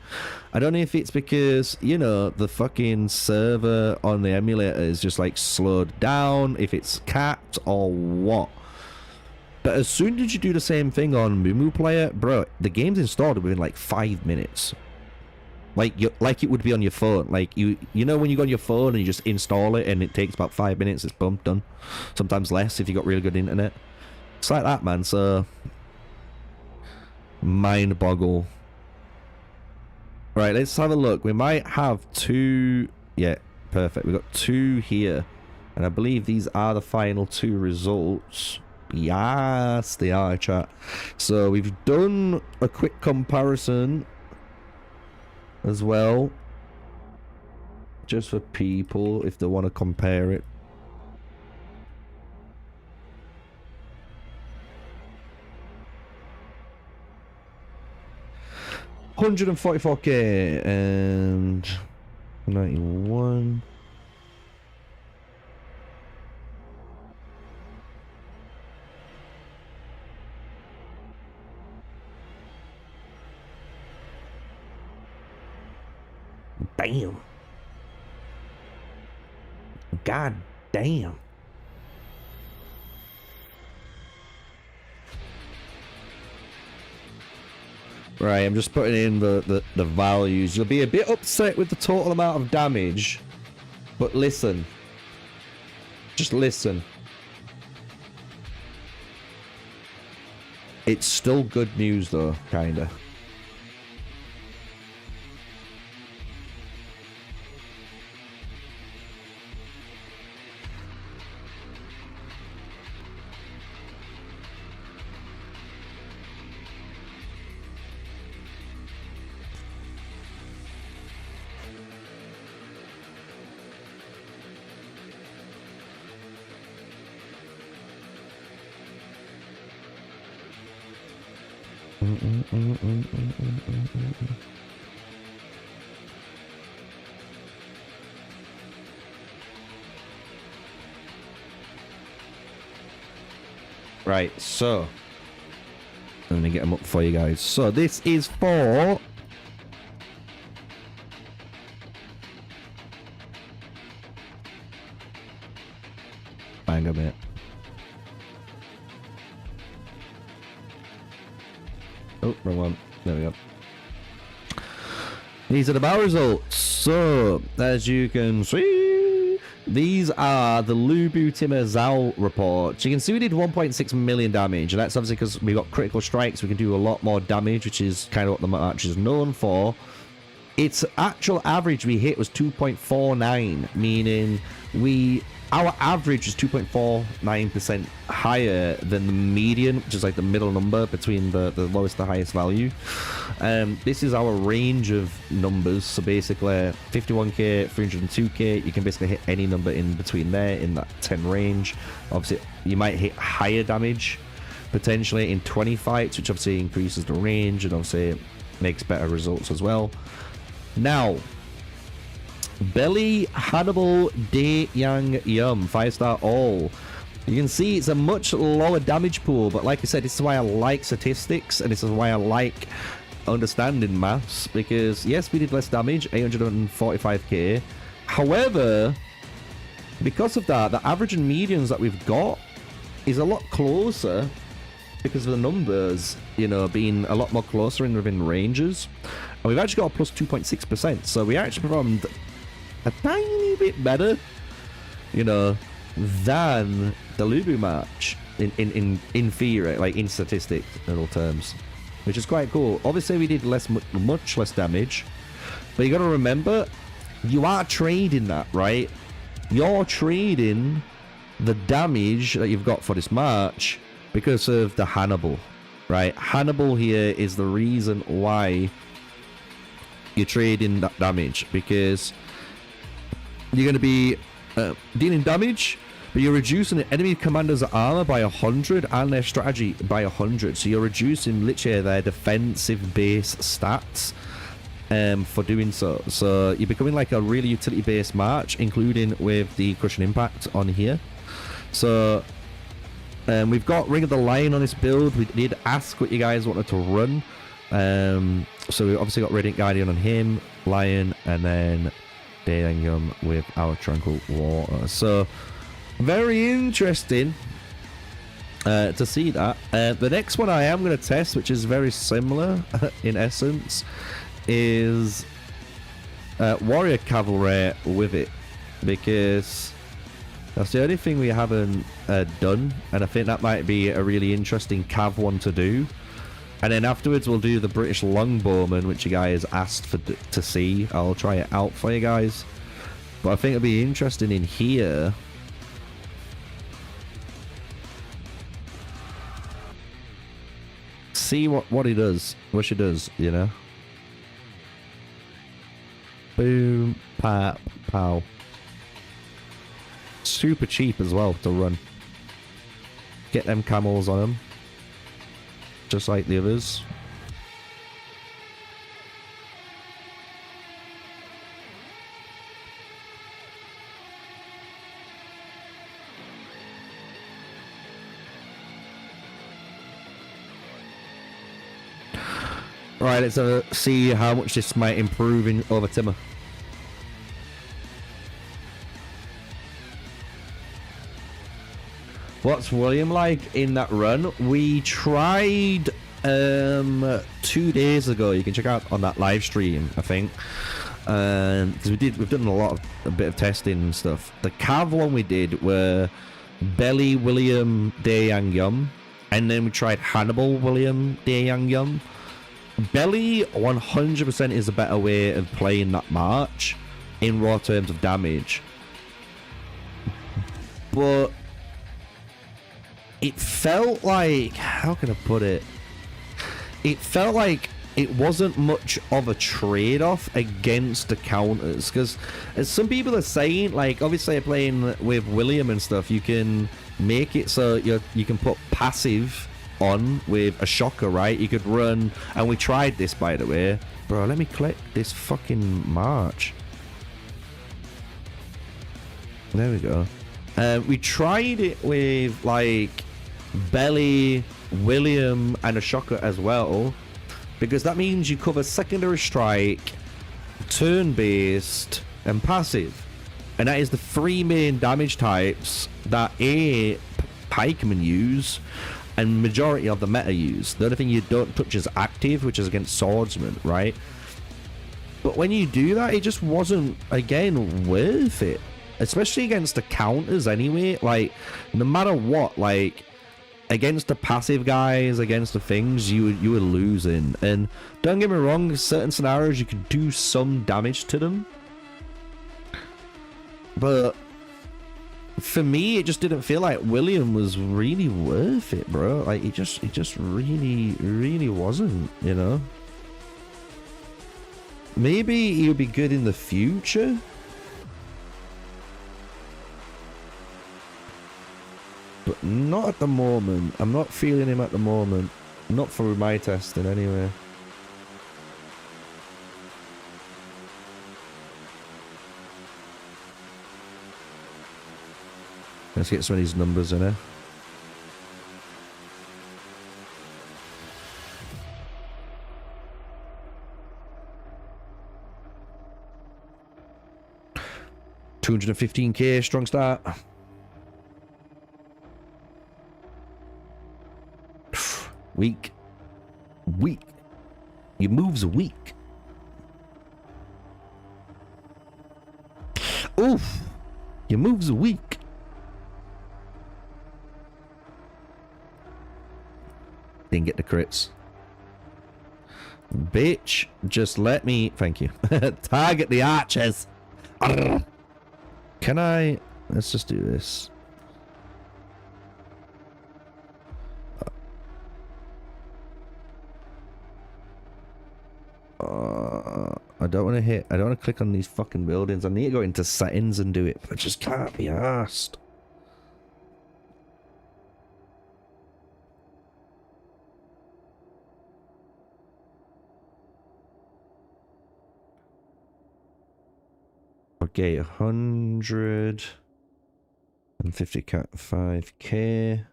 I don't know if it's because, you know, the fucking server on the emulator is just like slowed down, if it's capped or what. But as soon as you do the same thing on MUMUPLAYER, bro, the game's installed within like 5 minutes. Like it would be on your phone. Like you know when you go on your phone and you just install it and it takes about 5 minutes, it's boom, done. Sometimes less if you got really good internet. It's like that, man. So mind boggle. Right, let's have a look. We might have 2. Yeah, perfect. We got 2 here, and I believe these are the final 2 results. Yes, they are, chat. So we've done a quick comparison as well, just for people if they want to compare it. $144K and 91. Bam. God damn. Right, I'm just putting in the values. You'll be a bit upset with the total amount of damage, but listen. Just listen. It's still good news though, kinda. Right, so I'm gonna get them up for you guys. So this is for bang a bit. Oh, wrong one. There we go. These are the battle results. So, as you can see, these are the Lubu Timur reports. You can see we did 1.6 million damage, and that's obviously because we got critical strikes. We can do a lot more damage, which is kind of what the match is known for. Its actual average we hit was 2.49, meaning our average is 2.49% higher than the median, which is like the middle number between the lowest and the highest value. This is our range of numbers. So basically 51k, 302k, you can basically hit any number in between there in that 10 range. Obviously you might hit higher damage potentially in 20 fights, which obviously increases the range and obviously makes better results as well. Now, Belly Hannibal De Yang Yum 5-star all. You can see it's a much lower damage pool, but like I said, this is why I like statistics and this is why I like understanding maths, because yes, we did less damage, 845k. However, because of that, the average and medians that we've got is a lot closer because of the numbers, you know, being a lot more closer within ranges. And we've actually got a plus 2.6%, so we actually performed a tiny bit better, you know, than the Lubu match in theory, like in statistical terms, which is quite cool. Obviously, we did much less damage, but you got to remember, you are trading that, right? You're trading the damage that you've got for this match because of the Hannibal, right? Hannibal here is the reason why you're trading that damage, because you're going to be dealing damage, but you're reducing the enemy commander's armor by 100 and their strategy by 100. So you're reducing literally their defensive base stats for doing so. So you're becoming like a really utility-based match, including with the crushing impact on here. So we've got Ring of the Lion on this build. We did ask what you guys wanted to run. So we obviously got Radiant Guardian on him, Lion, and then Daeyangyum with our Tranquil Water. So very interesting to see that. The next one I am going to test, which is very similar in essence, is Warrior Cavalry with it, because that's the only thing we haven't done, and I think that might be a really interesting Cav one to do. And then afterwards we'll do the British Longbowman, which you guys asked for to see. I'll try it out for you guys, but I think it'll be interesting in here. See what he does, what she does, you know. Boom, pop, pow. Super cheap as well to run. Get them camels on them, just like the others. Right, let's see how much this might improve in over Timur. What's William like in that run? We tried 2 days ago. You can check out on that live stream, I think, because we've done a bit of testing and stuff. The Cav one we did were Belly William Daeyangyum, and then we tried Hannibal William Daeyangyum. Belly 100% is a better way of playing that march in raw terms of damage, but it felt like, how can I put it? It felt like it wasn't much of a trade-off against the counters, because as some people are saying, like obviously playing with William and stuff, you can make it so you can put passive on with a shocker, right? You could run, and we tried this, by the way. Bro, let me collect this fucking march. There we go. We tried it with like Belly, William, and a shocker as well, because that means you cover secondary strike, turn-based, and passive, and that is the three main damage types that pikemen use and majority of the meta use. The other thing you don't touch is active, which is against swordsmen, right? But when you do that, it just wasn't, again, worth it, especially against the counters anyway. Like, no matter what, like against the passive guys, against the things, you were losing. And don't get me wrong, certain scenarios you could do some damage to them, but for me, it just didn't feel like William was really worth it, bro. Like it just really wasn't, you know. Maybe he'll be good in the future, but not at the moment. I'm not feeling him at the moment. Not for my testing, anyway. Let's get some of these numbers in here. 215k, strong start. Weak. Weak. Your move's weak. Oof. Your move's weak. Didn't get the crits. Bitch, just let me... Thank you. Target the archers. Arrgh. Can I... Let's just do this. I don't want to hit... I don't want to click on these fucking buildings. I need to go into settings and do it, but I just can't be arsed. Okay, 155k.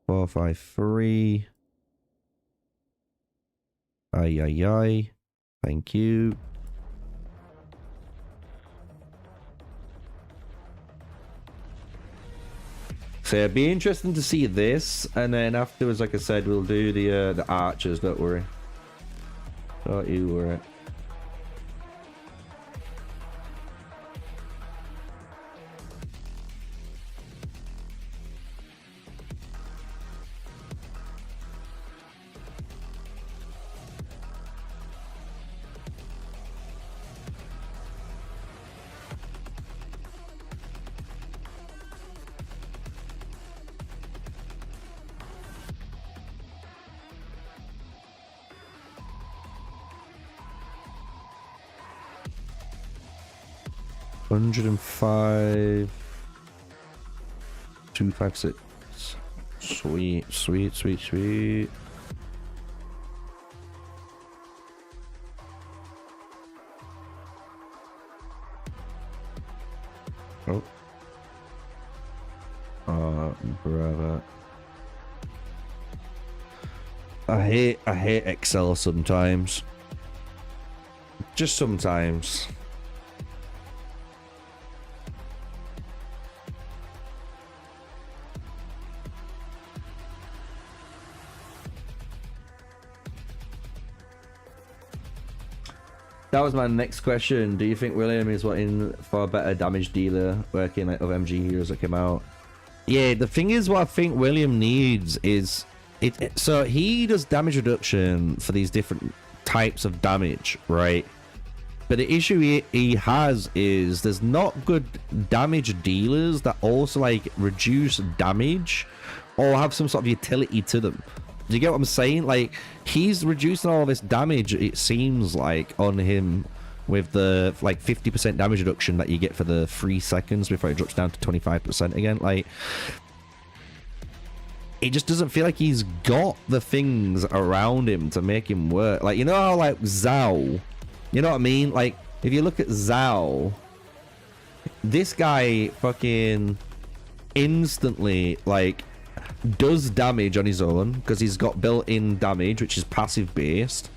453. Ay, ay, ay. Thank you. So it'd be interesting to see this, and then afterwards, like I said, we'll do the archers. Don't worry. Don't you worry. $105, 256. Sweet, sweet, sweet, sweet. Oh. Brother. I hate Excel sometimes. Just sometimes. That was my next question. Do you think William is wanting for a better damage dealer working like other MG heroes that came out? Yeah, the thing is, what I think William needs is so he does damage reduction for these different types of damage, right? But the issue he has is there's not good damage dealers that also like reduce damage or have some sort of utility to them. Do you get what I'm saying? Like, he's reducing all this damage, it seems like, on him with the, like, 50% damage reduction that you get for the 3 seconds before it drops down to 25% again. Like, it just doesn't feel like he's got the things around him to make him work. Like, you know how, like, Zhao, you know what I mean? Like, if you look at Zhao, this guy fucking instantly, like, does damage on his own because he's got built-in damage, which is passive based.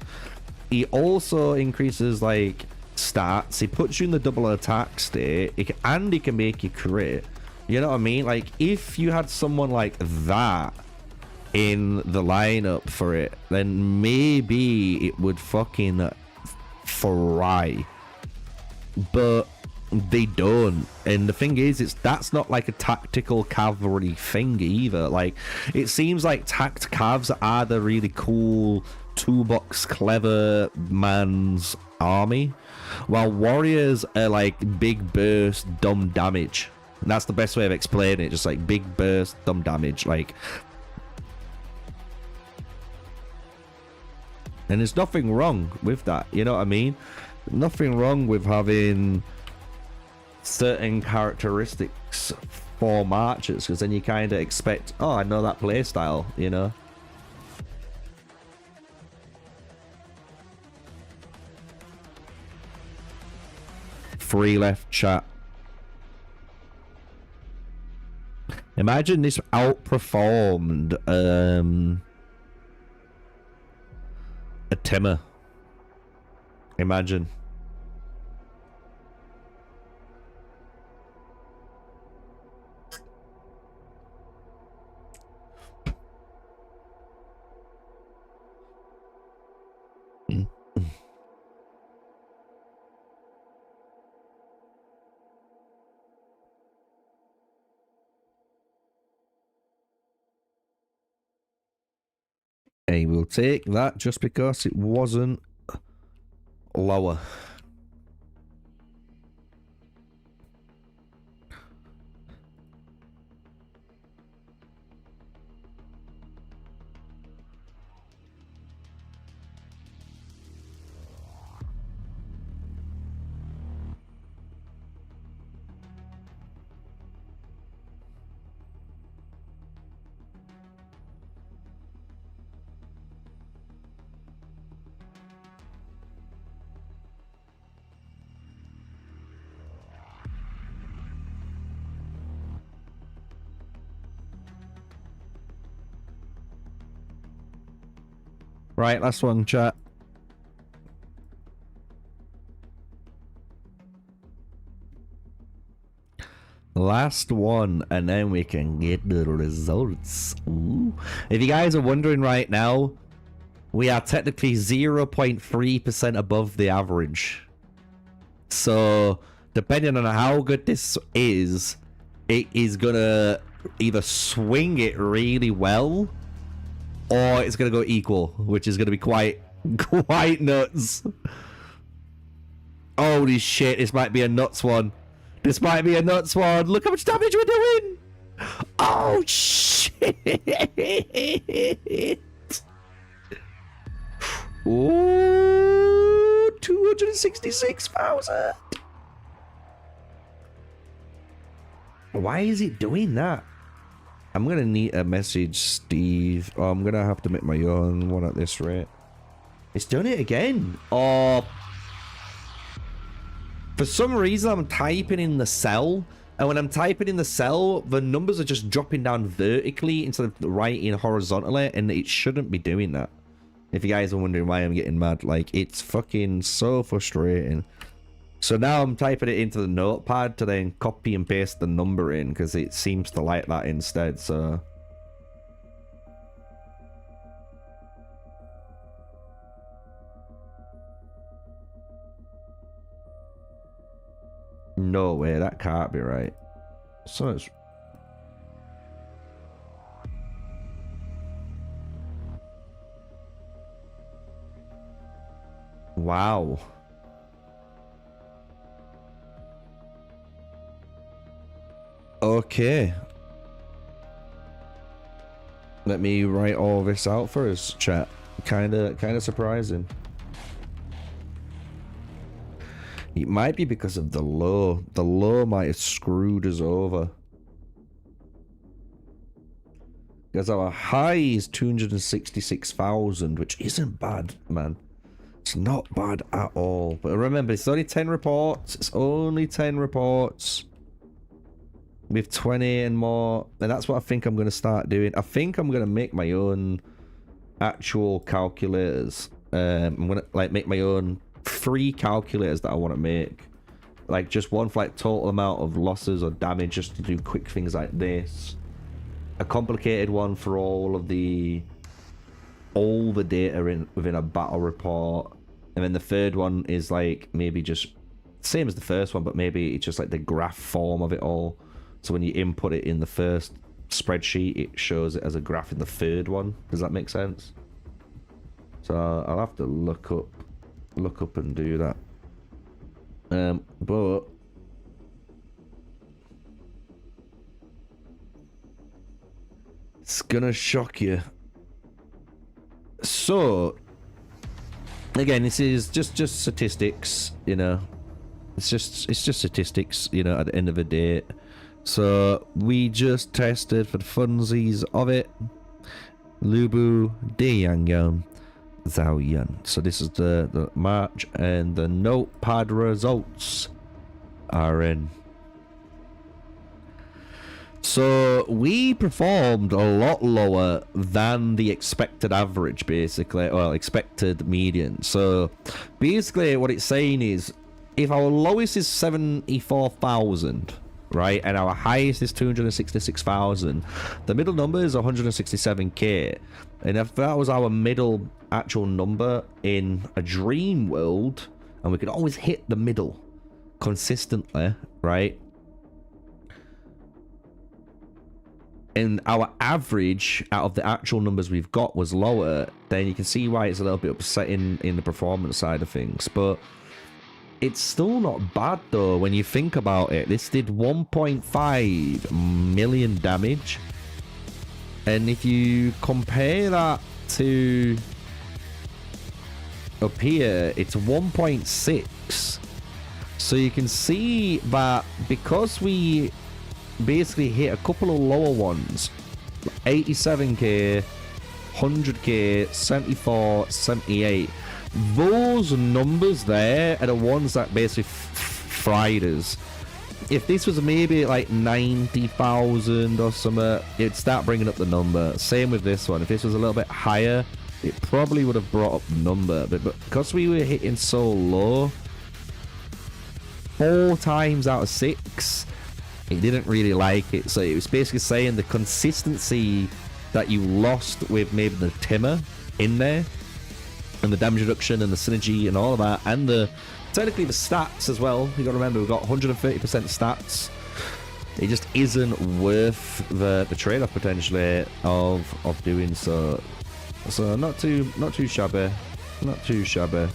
He also increases like stats. He puts you in the double attack state, and he can make you crit. You know what I mean? Like, if you had someone like that in the lineup for it, then maybe it would fucking fry. But they don't, and the thing is, that's not like a tactical cavalry thing either. Like, it seems like tact cavs are the really cool toolbox clever man's army, while warriors are like big burst dumb damage. And that's the best way of explaining it, just like big burst dumb damage. Like, and there's nothing wrong with that, you know what I mean? Nothing wrong with having certain characteristics for marchers, because then you kind of expect, oh, I know that playstyle, you know. Free left, chat. Imagine this outperformed a Timmer. Imagine. Hey, we'll take that just because it wasn't lower. Right, last one, chat. Last one, and then we can get the results. Ooh. If you guys are wondering right now, we are technically 0.3% above the average. So, depending on how good this is, it is gonna either swing it really well, or it's gonna go equal, which is gonna be quite nuts. Holy shit, this might be a nuts one. This might be a nuts one. Look how much damage we're doing. Oh shit. Ooh, 266,000. Why is it doing that? I'm gonna need a message Steve. Oh, I'm gonna have to make my own one at this rate. It's done it again. Oh, for some reason I'm typing in the cell, and when I'm typing in the cell, the numbers are just dropping down vertically instead of writing horizontally, and it shouldn't be doing that. If you guys are wondering why I'm getting mad, like, it's fucking so frustrating. So now I'm typing it into the notepad to then copy and paste the number in, because it seems to like that instead, so... No way, that can't be right. So it's... Wow. Okay. Let me write all this out for us, chat. Kinda surprising. It might be because of the low. The low might have screwed us over. Because our high is 266,000, which isn't bad, man. It's not bad at all. But remember, it's only 10 reports. It's only 10 reports. With 20 and more. And that's what I think I'm going to start doing. I think I'm going to make my own actual calculators. I'm going to like make my own 3 calculators that I want to make. Like just one for like total amount of losses or damage, just to do quick things like this. A complicated one for all the data within a battle report. And then the third one is like maybe just same as the first one, but maybe it's just like the graph form of it all. So when you input it in the first spreadsheet, it shows it as a graph in the third one. Does that make sense? So I'll have to look up and do that. But it's gonna shock you. So again, this is just statistics, you know. It's just statistics, you know, at the end of the day. So we just tested for the funsies of it. Lubu Deyangyang Zhaoyan. So this is the March, and the notepad results are in. So we performed a lot lower than the expected average, basically, well, expected median. So basically what it's saying is, if our lowest is 74,000, right, and our highest is 266,000, the middle number is 167k. And if that was our middle actual number in a dream world, and we could always hit the middle consistently, right, and our average out of the actual numbers we've got was lower, then you can see why it's a little bit upsetting in the performance side of things. But it's still not bad though when you think about it. This did 1.5 million damage, and if you compare that to up here, it's 1.6. So you can see that because we basically hit a couple of lower ones, 87k, 100k, 74, 78, those numbers there are the ones that basically fried us. If this was maybe like 90,000 or something, it'd start bringing up the number. Same with this one. If this was a little bit higher, it probably would have brought up the number. But because we were hitting so low, 4 times out of 6, it didn't really like it. So it was basically saying the consistency that you lost with maybe the timmer in there, and the damage reduction and the synergy and all of that, and the technically the stats as well. You got to remember we've got 130% stats. It just isn't worth the trade-off potentially of doing so. So not too shabby, not too shabby.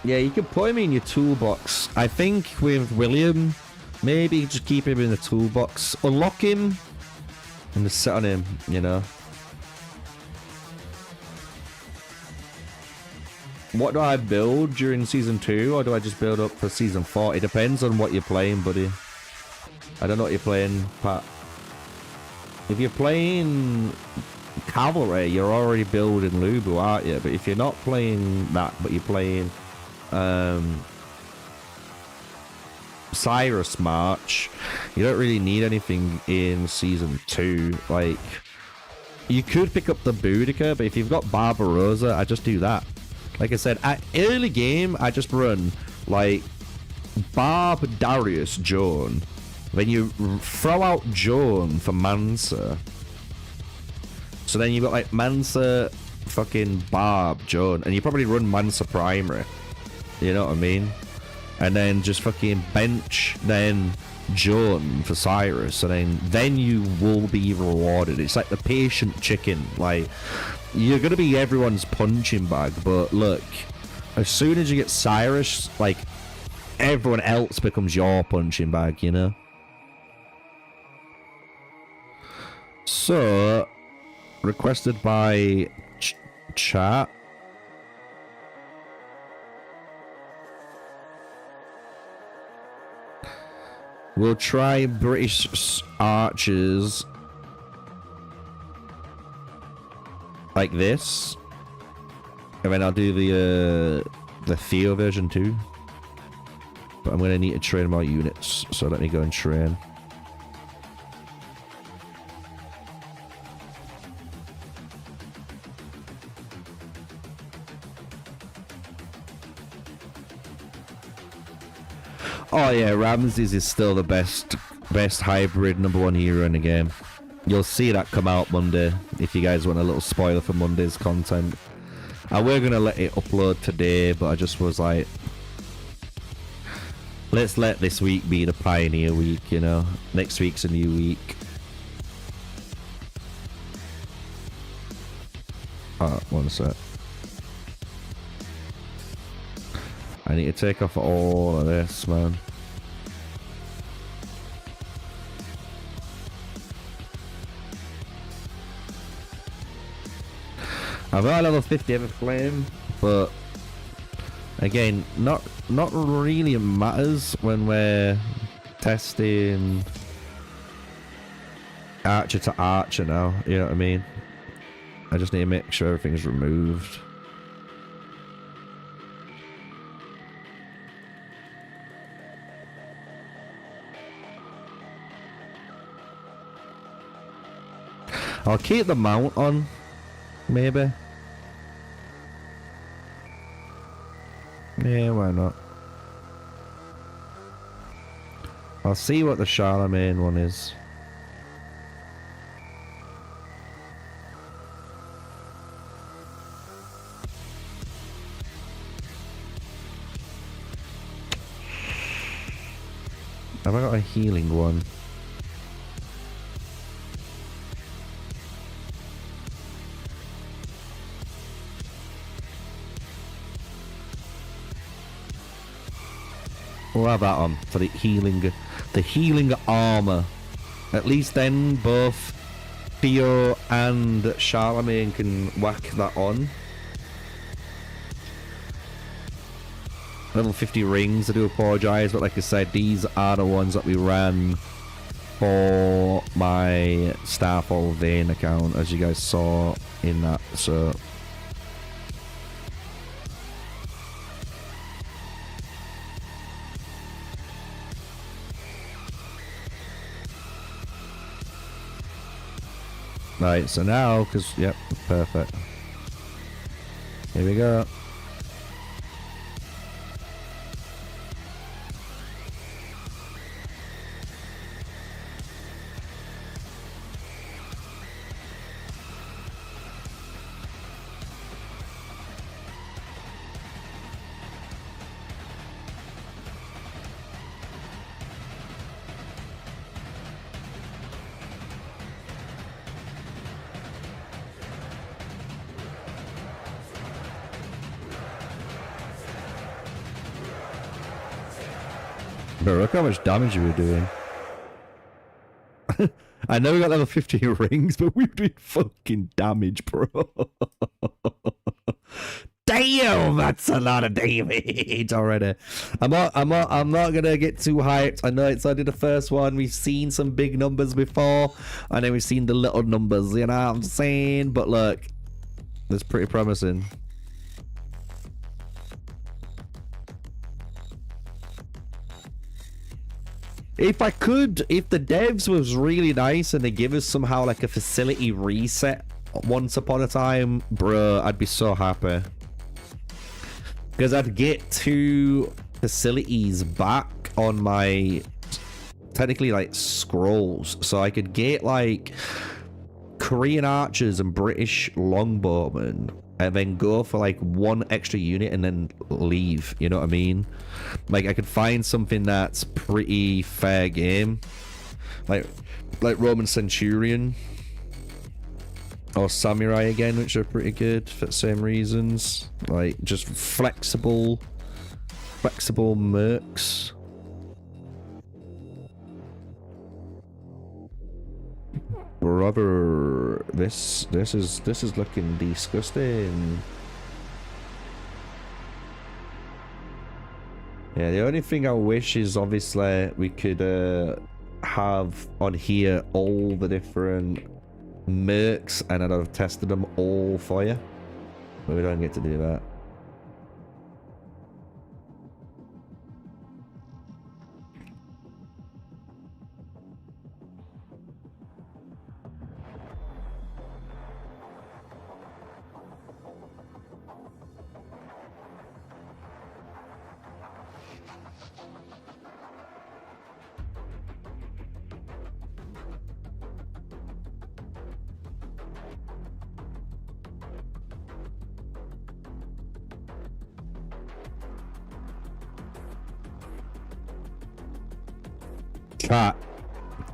Yeah, you can put him in your toolbox. I think with William, maybe just keep him in the toolbox. Unlock him and just sit on him, you know. What do I build during Season 2, or do I just build up for Season 4? It depends on what you're playing, buddy. I don't know what you're playing, Pat. If you're playing Cavalry, you're already building Lubu, aren't you? But if you're not playing that, but you're playing Cyrus March, you don't really need anything in Season 2. Like, you could pick up the Boudica, but if you've got Barbarossa, I just do that. Like I said, at early game, I just run like Barb, Darius, Joan. Then you throw out Joan for Mansa. So then you've got like Mansa, fucking Barb, Joan, and you probably run Mansa primary. You know what I mean? And then just fucking bench then Joan for Cyrus, and then you will be rewarded. It's like the patient chicken. Like, you're gonna be everyone's punching bag, but look, as soon as you get Cyrus, like, everyone else becomes your punching bag, you know? So, requested by chat. We'll try British archers like this, and then I'll do the Theo version too. But I'm gonna need to train more units, so let me go and train. Oh yeah, Ramses is still the best hybrid #1 hero in the game. You'll see that come out Monday, if you guys want a little spoiler for Monday's content. And we're gonna let it upload today, but I just was like, let's let this week be the Pioneer week, you know? Next week's a new week. One sec. I need to take off all of this, man. I've got a level 50 ever flame, but again, not really matters when we're testing archer to archer now, you know what I mean? I just need to make sure everything's removed. I'll keep the mount on, maybe. Yeah, why not? I'll see what the Charlemagne one is. Have I got a healing one? We'll have that on for the healing armor. At least then both Theo and Charlemagne can whack that on. Level 50 rings, I do apologise, but like I said, these are the ones that we ran for my Starfall Vein account, as you guys saw in that, so... Right, so now, because, yep, perfect. Here we go. Bro, look how much damage we were doing. I know we got level 50 rings, but we've been fucking damage, bro. Damn, that's a lot of damage already. I'm not gonna get too hyped. I know it's only the first one. We've seen some big numbers before, and then we've seen the little numbers, you know what I'm saying? But look, that's pretty promising. If I could, if the devs was really nice and they give us somehow like a facility reset once upon a time, bro, I'd be so happy. Because I'd get 2 facilities back on my, technically like scrolls. So I could get like Korean archers and British longbowmen and then go for like 1 extra unit and then leave, you know what I mean? Like I could find something that's pretty fair game, like Roman Centurion or Samurai again, which are pretty good for the same reasons. Like just flexible mercs. Brother, this is looking disgusting. Yeah, the only thing I wish is obviously we could have on here all the different mercs and I'd have tested them all for you, but we don't get to do that.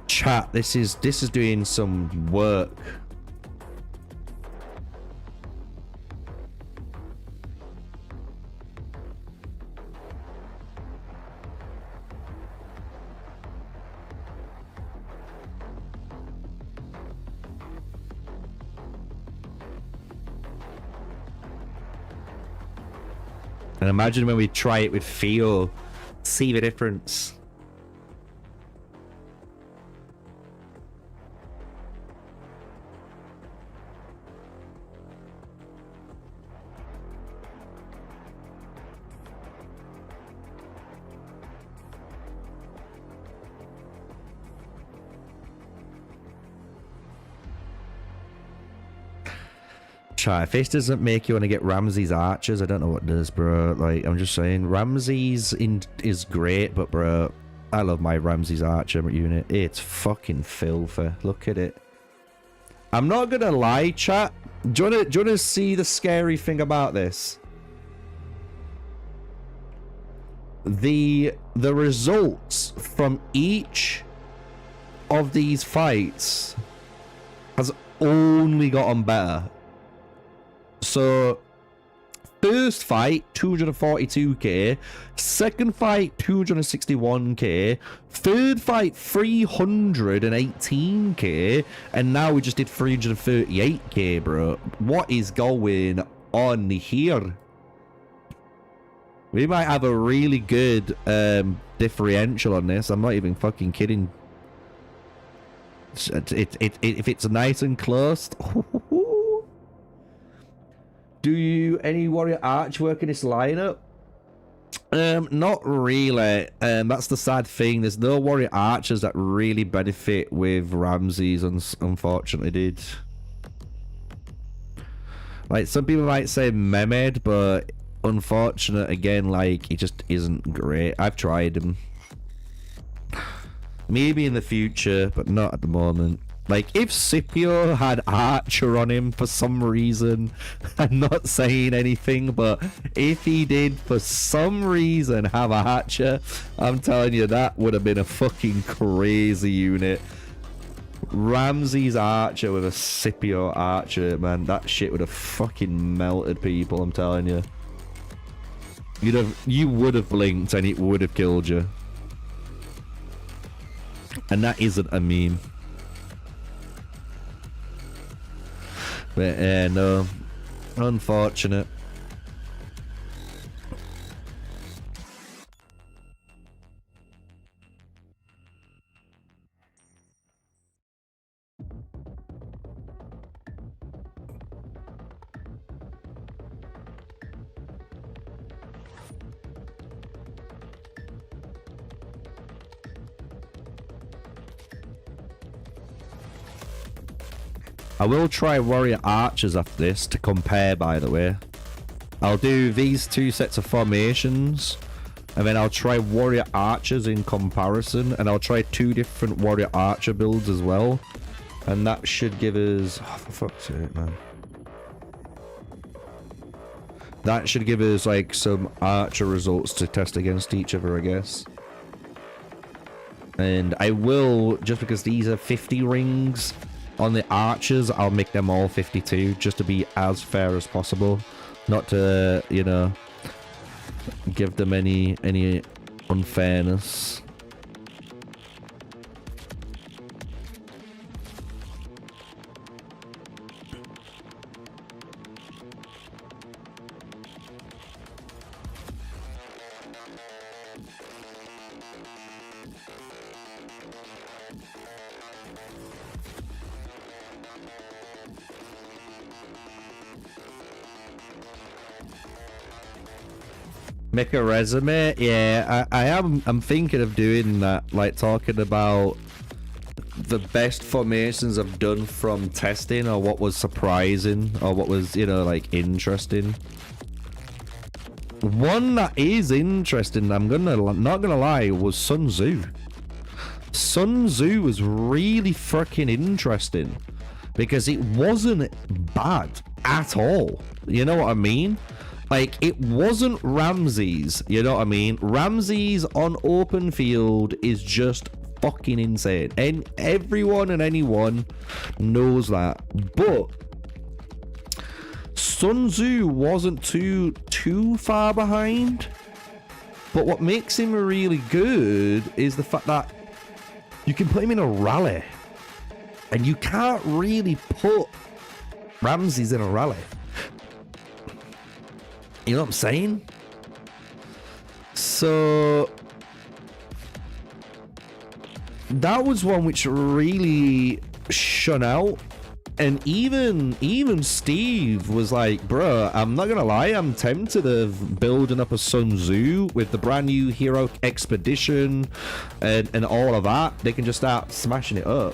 Chat, this is doing some work. And imagine when we try it with Theo, see the difference. If this doesn't make you want to get Ramsey's archers, I don't know what does, bro. Like, I'm just saying, Ramsey's is great, but bro, I love my Ramses Archer unit. It's fucking filthy. Look at it. I'm not gonna lie, chat. Do you wanna see the scary thing about this? The results from each of these fights has only gotten better. So first fight 242k, second fight 261k, third fight 318k, and now we just did 338k, bro. What is going on here? We might have a really good differential on this. I'm not even fucking kidding. If it's nice and close. Do you any warrior arch work in this lineup? Not really. That's the sad thing. There's no warrior archers that really benefit with Ramses, unfortunately, dude. Like, some people might say Mehmed, but unfortunate again, like, it just isn't great. I've tried him. Maybe in the future, but not at the moment. Like, if Scipio had Archer on him for some reason, I'm not saying anything, but if he did for some reason have Archer, I'm telling you, that would have been a fucking crazy unit. Ramses Archer with a Scipio Archer, man, that shit would have fucking melted people, I'm telling you. You would have blinked and it would have killed you. And that isn't a meme. But no, unfortunate. I will try warrior archers after this to compare, by the way. I'll do these two sets of formations, and then I'll try warrior archers in comparison, and I'll try 2 different warrior archer builds as well. And that should give us... oh, for fuck's sake, man. That should give us, like, some archer results to test against each other, I guess. And I will, just because these are 50 rings... on the archers, I'll make them all 52, just to be as fair as possible. Not to, you know, give them any unfairness. Make a resume? Yeah, I'm thinking of doing that, like talking about the best formations I've done from testing, or what was surprising, or what was, you know, like, interesting. One that is interesting, I'm not gonna lie, was Sun Tzu. Sun Tzu was really freaking interesting because it wasn't bad at all. You know what I mean? Like, it wasn't Ramses, you know what I mean? Ramses on open field is just fucking insane. And everyone and anyone knows that. But Sun Tzu wasn't too far behind. But what makes him really good is the fact that you can put him in a rally. And you can't really put Ramses in a rally. You know what I'm saying? So that was one which really shone out. And even Steve was like, bruh, I'm not gonna lie, I'm tempted of building up a Sun Tzu with the brand new Hero Expedition and all of that. They can just start smashing it up.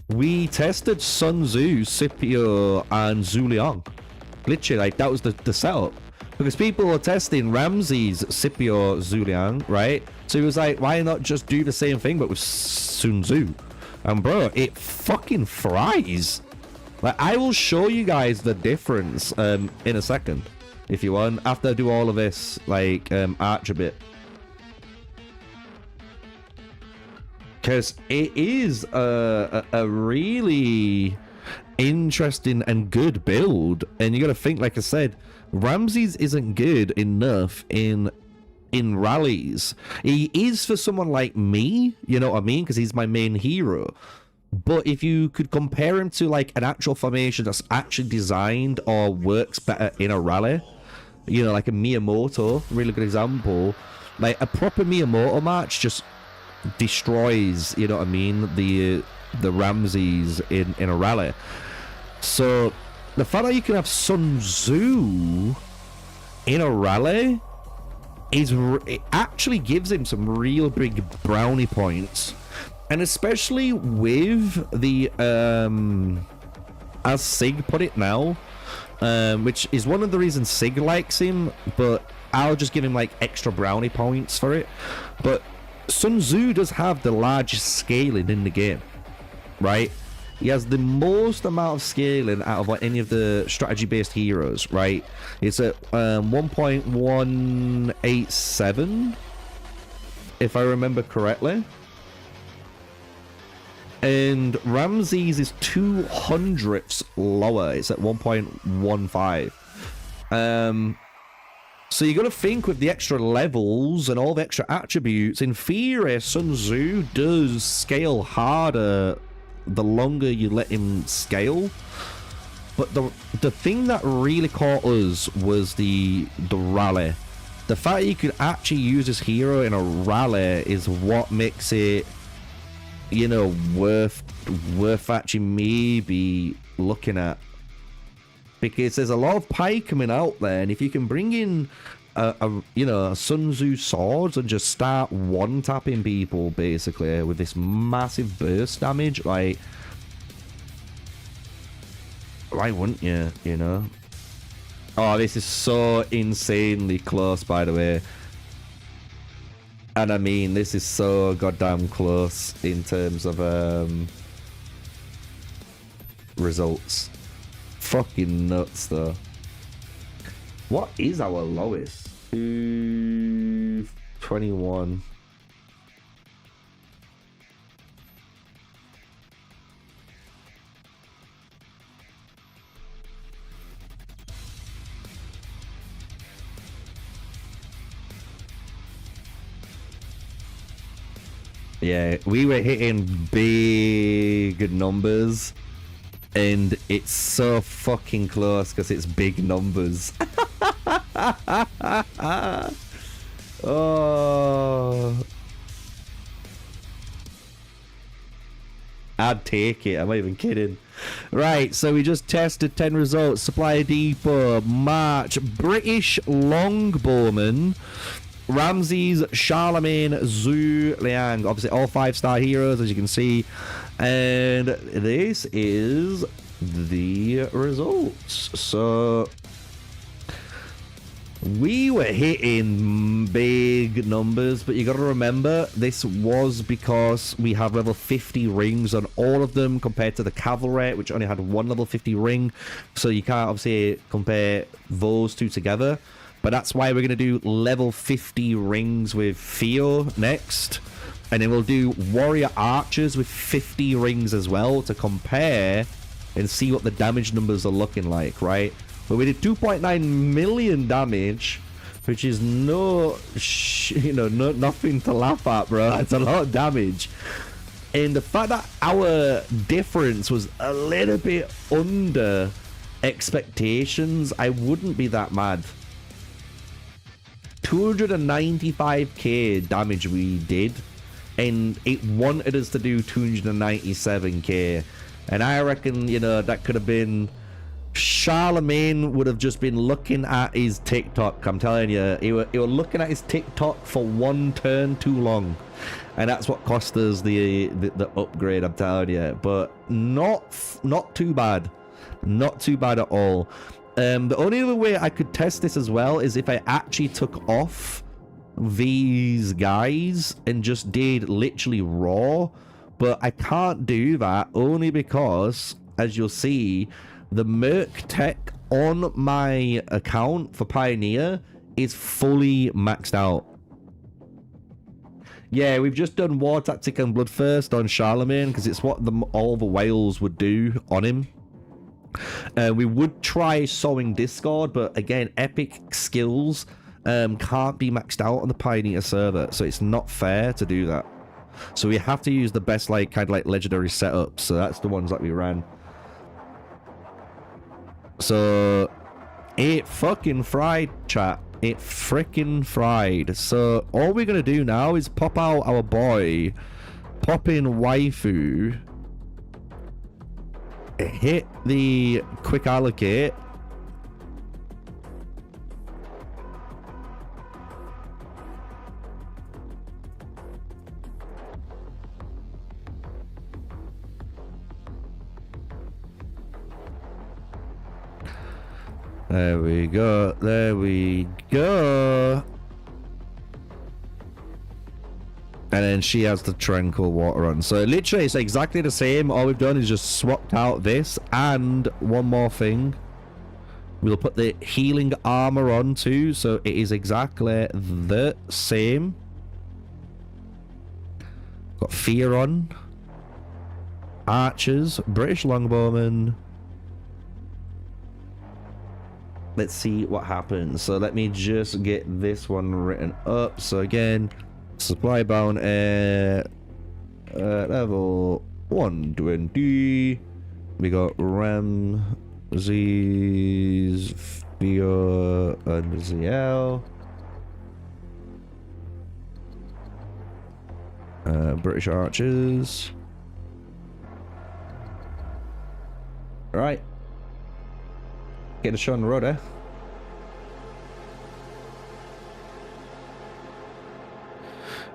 We tested Sun Tzu, Scipio, and Zhu Liang. Literally, like, that was the setup. Because people were testing Ramsey's Scipio Zuliang, right? So he was like, why not just do the same thing but with Sun Tzu? And bro, it fucking fries. Like, I will show you guys the difference in a second, if you want, after I do all of this, like, archer bit. Because it is a really interesting and good build. And you got to think, like I said, Ramsey's isn't good enough in rallies. He is for someone like me, you know what I mean? Because he's my main hero. But if you could compare him to like an actual formation that's actually designed or works better in a rally, you know, like a Miyamoto, really good example. Like a proper Miyamoto match just destroys, you know what I mean, the Ramseys in a rally. So the fact that you can have Sun Tzu in a rally it actually gives him some real big brownie points. And especially with the as Sig put it now, which is one of the reasons Sig likes him, but I'll just give him like extra brownie points for it. But Sun Tzu does have the largest scaling in the game, right? He has the most amount of scaling out of like any of the strategy-based heroes, right? It's at 1.187, if I remember correctly. And Ramsey's is 200ths lower. It's at 1.15. So you got to think with the extra levels and all the extra attributes. In theory, Sun Tzu does scale harder the longer you let him scale. But the thing that really caught us was the rally. The fact that you could actually use this hero in a rally is what makes it, you know, worth actually maybe looking at. Because there's a lot of pie coming out there, and if you can bring in you know, Sun Tzu swords and just start one-tapping people basically with this massive burst damage, like, why wouldn't you, you know? Oh, this is so insanely close, by the way. And I mean, this is so goddamn close in terms of results. Fucking nuts, though. What is our lowest? 221. Yeah, we were hitting big numbers, and it's so fucking close because it's big numbers. Oh, I'd take it. I'm not even kidding. Right, so we just tested 10 results. Supply Depot, March, British Longbowman, Ramsey's Charlemagne Zhu Liang. Obviously all 5-star heroes, as you can see. And this is the results. So we were hitting big numbers, but you got to remember this was because we have level 50 rings on all of them compared to the cavalry, which only had one level 50 ring. So you can't obviously compare those two together. But that's why we're going to do level 50 rings with Theo next. And then we'll do warrior archers with 50 rings as well to compare and see what the damage numbers are looking like, right? But we did 2.9 million damage, which is nothing to laugh at, bro. It's a lot of damage. And the fact that our difference was a little bit under expectations, I wouldn't be that mad. 295k damage we did, and it wanted us to do 297k. And I reckon, you know, that could have been... Charlemagne would have just been looking at his TikTok. I'm telling you, he was looking at his TikTok for one turn too long, and that's what cost us the upgrade. I'm telling you, but not too bad, not too bad at all. The only other way I could test this as well is if I actually took off these guys and just did literally raw, but I can't do that only because, as you'll see, the Merc tech on my account for Pioneer is fully maxed out. Yeah, we've just done War Tactic and Bloodthirst on Charlemagne because it's what all the whales would do on him. We would try Sowing Discord, but again, epic skills can't be maxed out on the Pioneer server, so it's not fair to do that. So we have to use the best, like, kind of like legendary setups. So that's the ones that we ran. So it fucking fried, chat. It freaking fried. So all we're gonna do now is pop out our boy, pop in waifu, hit the quick allocate. There we go. There we go. And then she has the tranquil water on. So literally it's exactly the same. All we've done is just swapped out this and one more thing. We'll put the healing armor on too. So it is exactly the same. Got fear on. Archers. British longbowmen. Let's see what happens. So let me just get this one written up. So again, supply bound air level 120. We got Ramses, Theo, and ZL. British archers. All right. Get a shot on the road, eh?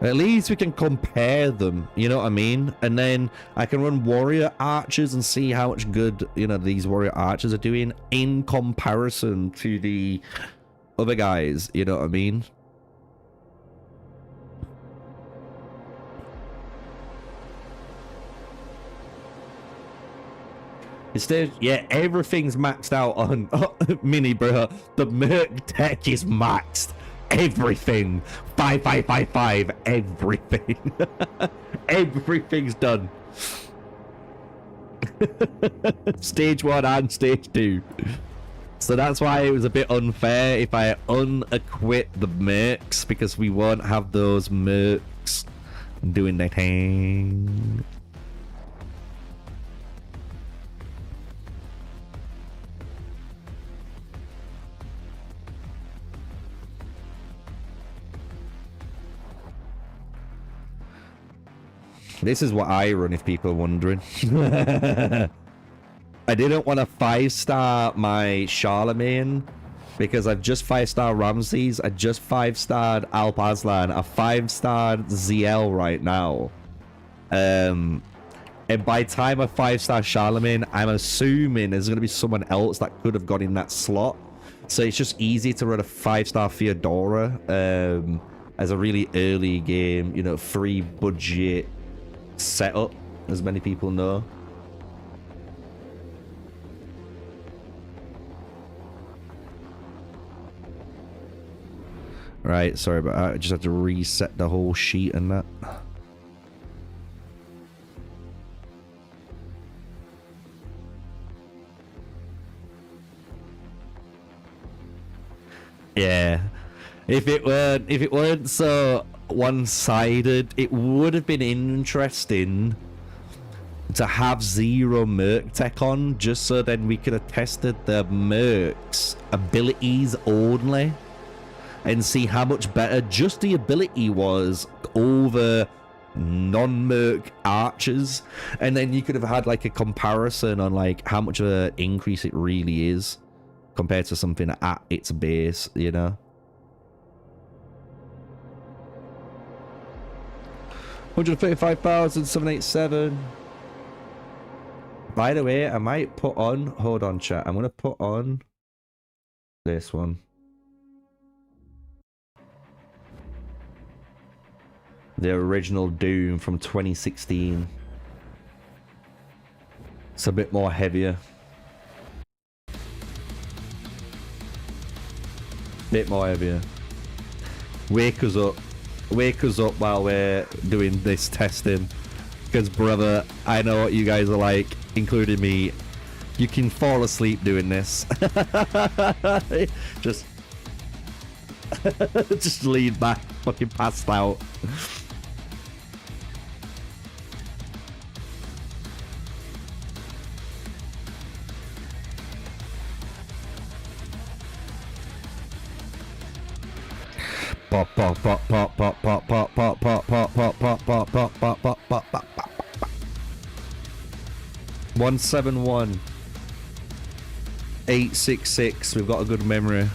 At least we can compare them, you know what I mean? And then I can run warrior archers and see how much good, you know, these warrior archers are doing in comparison to the other guys, you know what I mean? Instead, yeah, everything's maxed out on Mini, bro. The Merc tech is maxed. Everything. 5555. Everything. Everything's done. Stage 1 and stage 2. So that's why it was a bit unfair if I unequip the Mercs, because we won't have those Mercs doing their thing. This is what I run, if people are wondering. I didn't want to 5-star my Charlemagne because I've just 5-star Ramses. I just 5-starred Alp Aslan. I 5-starred ZL right now. And by the time I 5-star Charlemagne, I'm assuming there's going to be someone else that could have got in that slot. So it's just easy to run a 5-star Theodora as a really early game, you know, free budget setup, as many people know. Right, sorry about that. I just had to reset the whole sheet and that. Yeah. If it weren't so one-sided, it would have been interesting to have 0 Merc tech on, just so then we could have tested the Merc's abilities only and see how much better just the ability was over non-Merc archers, and then you could have had like a comparison on like how much of an increase it really is compared to something at its base, you know. 135,787. By the way, I might put on, hold on chat, I'm gonna put on this one. The original Doom from 2016. It's a bit more heavier. Bit more heavier. Wake us up. Wake us up while we're doing this testing. Because, brother, I know what you guys are like, including me. You can fall asleep doing this. Just... just lean back, fucking passed out. Pop pop pop pop pop pop pop pop pop pop pop pop pop pop pop pop pop pop. 171 866. We've got a good memory.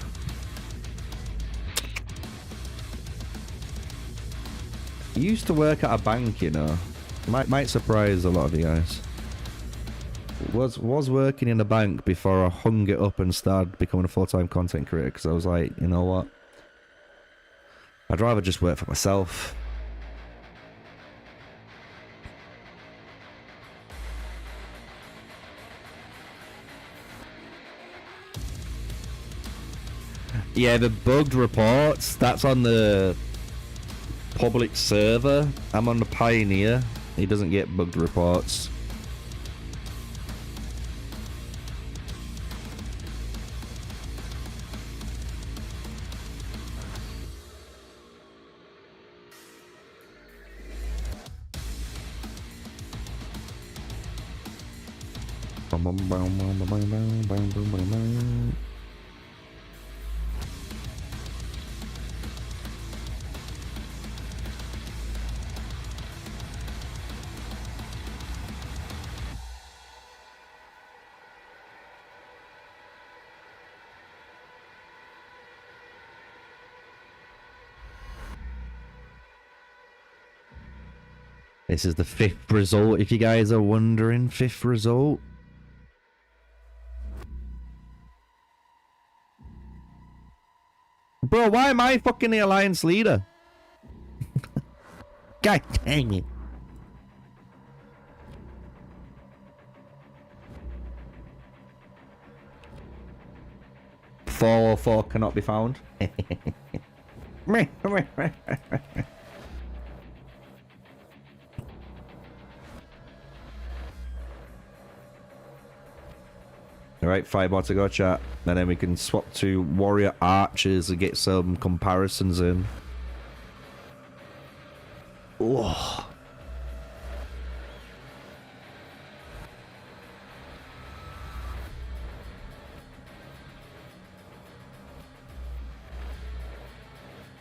I used to work at a bank, you know. Might surprise a lot of you guys. Was working in a bank before I hung it up and started becoming a full-time content creator, because I was like, you know what? I'd rather just work for myself. Yeah, the bugged reports, that's on the public server. I'm on the Pioneer. He doesn't get bugged reports. This is the 5th result, if you guys are wondering. 5th result. Bro, why am I fucking the alliance leader? God dang it. Four cannot be found. Alright, 5 more to go, chat. And then we can swap to warrior archers and get some comparisons in. Oh.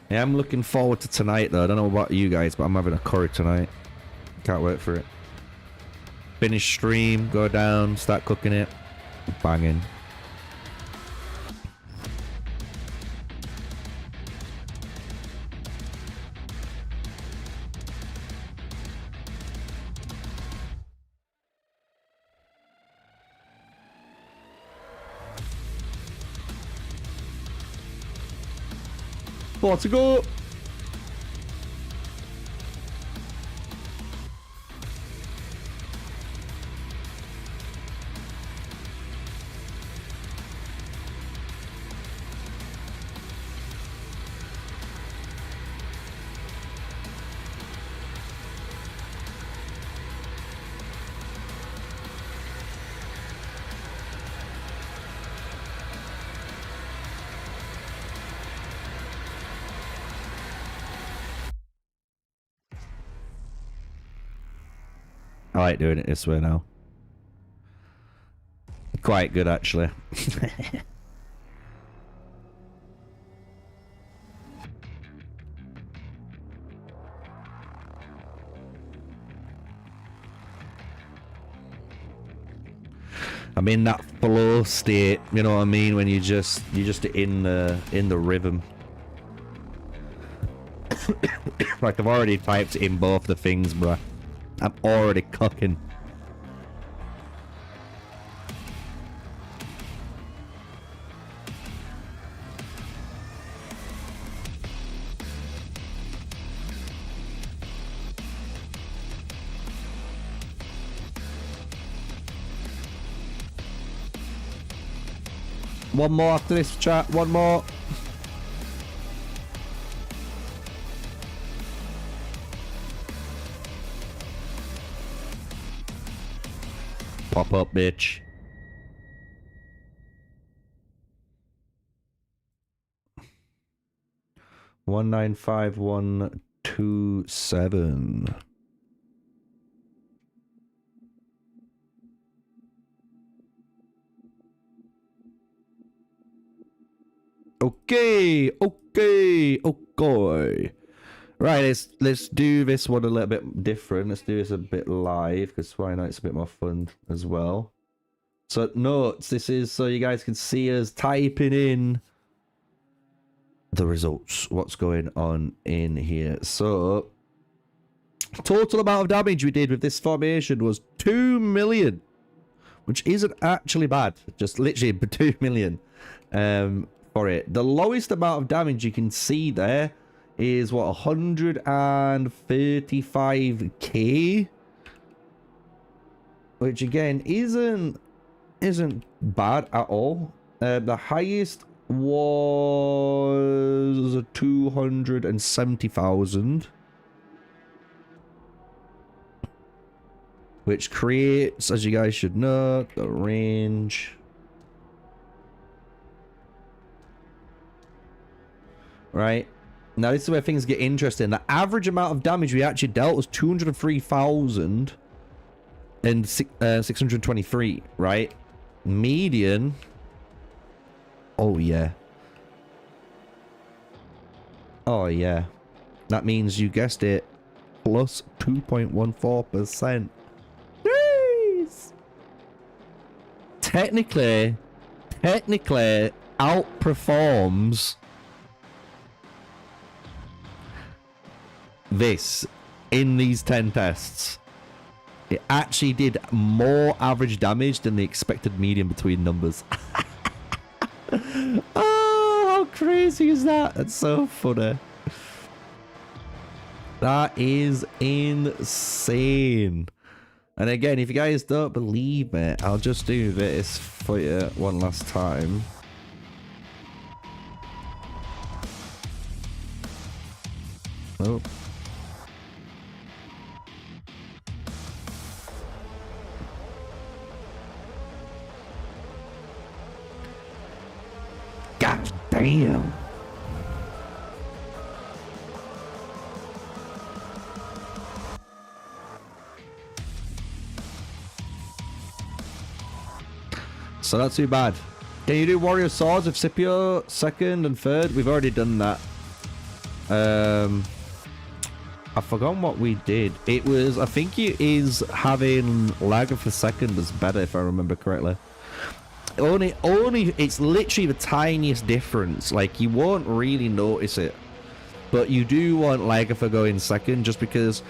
Yeah, I'm looking forward to tonight though. I don't know about you guys, but I'm having a curry tonight. Can't wait for it. Finish stream, go down, start cooking it. Banging. Four to go. I like doing it this way now. Quite good, actually. I'm in that flow state, you know what I mean? When you just in the rhythm. Like I've already typed in both the things, bruh. I'm already cooking. One more after this, chat. One more. Pop up, bitch. One 195127. Okay. Right, let's do this one a little bit different. Let's do this a bit live, because why not? It's a bit more fun as well. So notes, this is so you guys can see us typing in the results. What's going on in here? So total amount of damage we did with this formation was 2 million, which isn't actually bad. Just literally 2 million for it. The lowest amount of damage you can see there is what, 135k, which again isn't bad at all. The highest was 270,000, which creates, as you guys should know, the range. Right now, this is where things get interesting. The average amount of damage we actually dealt was 203,623. Right, median. Oh yeah. Oh yeah. That means you guessed it, plus 2.14%. Jeez. Technically outperforms this in these 10 tests. It actually did more average damage than the expected median between numbers. Oh, how crazy is that? That's so funny. That is insane. And again, if you guys don't believe me, I'll just do this for you one last time. Oh. God damn. So not too bad. Can you do warrior swords with Scipio second and third? We've already done that. I forgot what we did. It was, I think it is having Lager for second is better, if I remember correctly. Only it's literally the tiniest difference. Like, you won't really notice it, but you do want Lagertha going second, just because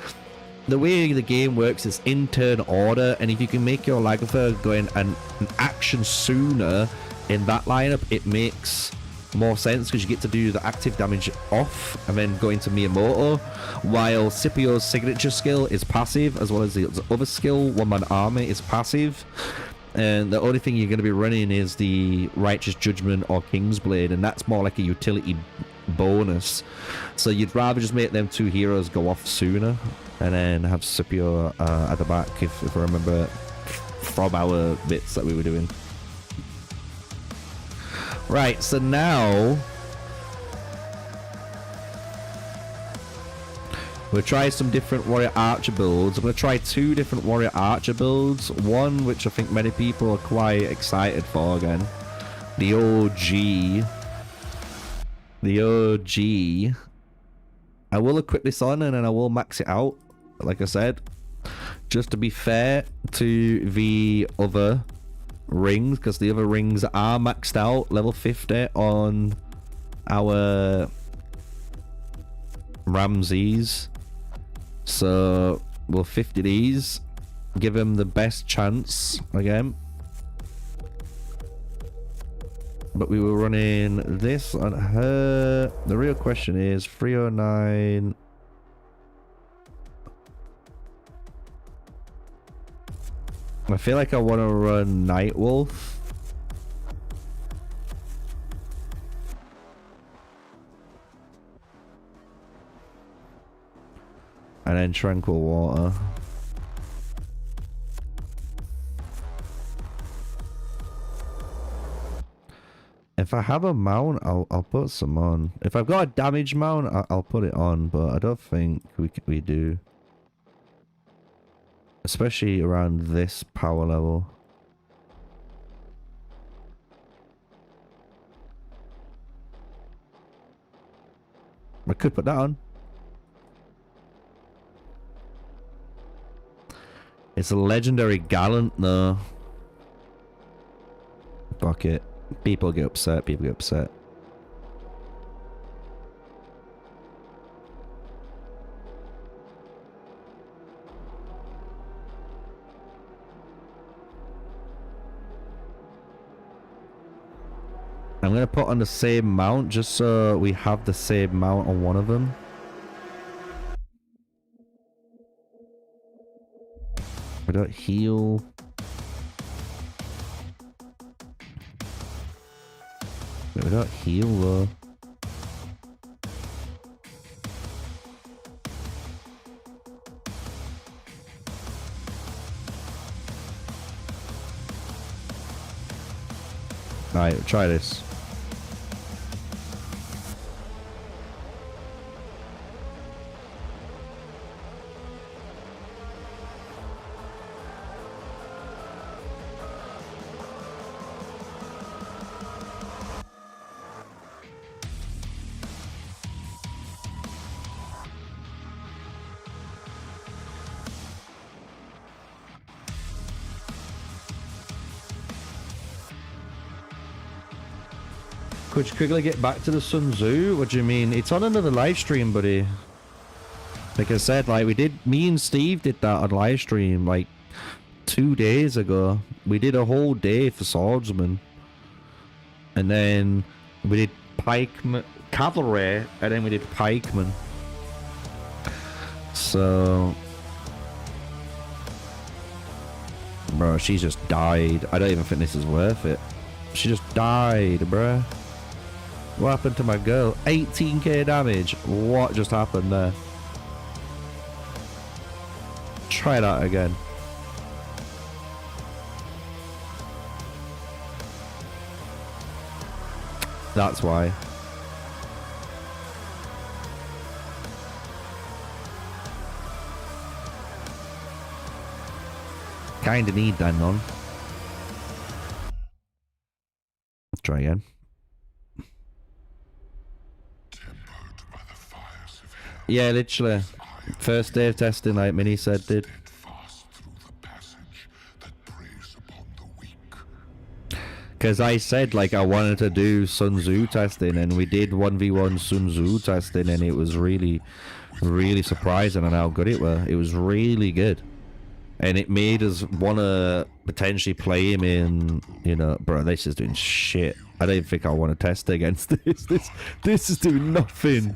the way the game works is in turn order, and if you can make your Lagertha going an action sooner in that lineup, it makes more sense, because you get to do the active damage off and then go into Miyamoto, while Scipio's signature skill is passive, as well as the other skill, One Man Army, is passive. And the only thing you're going to be running is the Righteous Judgment or King's Blade, and that's more like a utility bonus. So you'd rather just make them two heroes go off sooner, and then have Scipio at the back, if I remember from our bits that we were doing. Right, so now we'll try some different warrior archer builds. I'm going to try two different warrior archer builds. One which I think many people are quite excited for again. The OG. The OG. I will equip this on and then I will max it out, like I said. Just to be fair to the other rings, because the other rings are maxed out level 50 on our Ramses. So we'll 50 these, give him the best chance again. But we were running this on her. The real question is 309. I feel like I want to run Nightwolf. And then tranquil water. If I have a mount, I'll put some on. If I've got a damage mount, I'll put it on, but I don't think we do. Especially around this power level. I could put that on. It's a legendary gallant though. Fuck it. People get upset, people get upset. I'm gonna put on the same mount just so we have the same mount on one of them. I don't heal. We don't heal though. Alright, try this. Could you quickly get back to the Sun Tzu? What do you mean? It's on another live stream, buddy. Like I said, like me and Steve did that on live stream like 2 days ago. We did a whole day for swordsman. And then we did pikeman, cavalry, and then we did pikeman. So... Bro, she just died. I don't even think this is worth it. She just died, bruh. What happened to my girl? 18k damage. What just happened there? Try that again. That's why. Kinda need that none. Try again. Yeah, literally. First day of testing, like Minnie said, did. Because I said, like, I wanted to do Sun Tzu testing, and we did 1v1 Sun Tzu testing, and it was really, really surprising on how good it was. It was really good. And it made us want to potentially play him in, you know, bro, this is doing shit. I don't even think I want to test against this. This is doing nothing.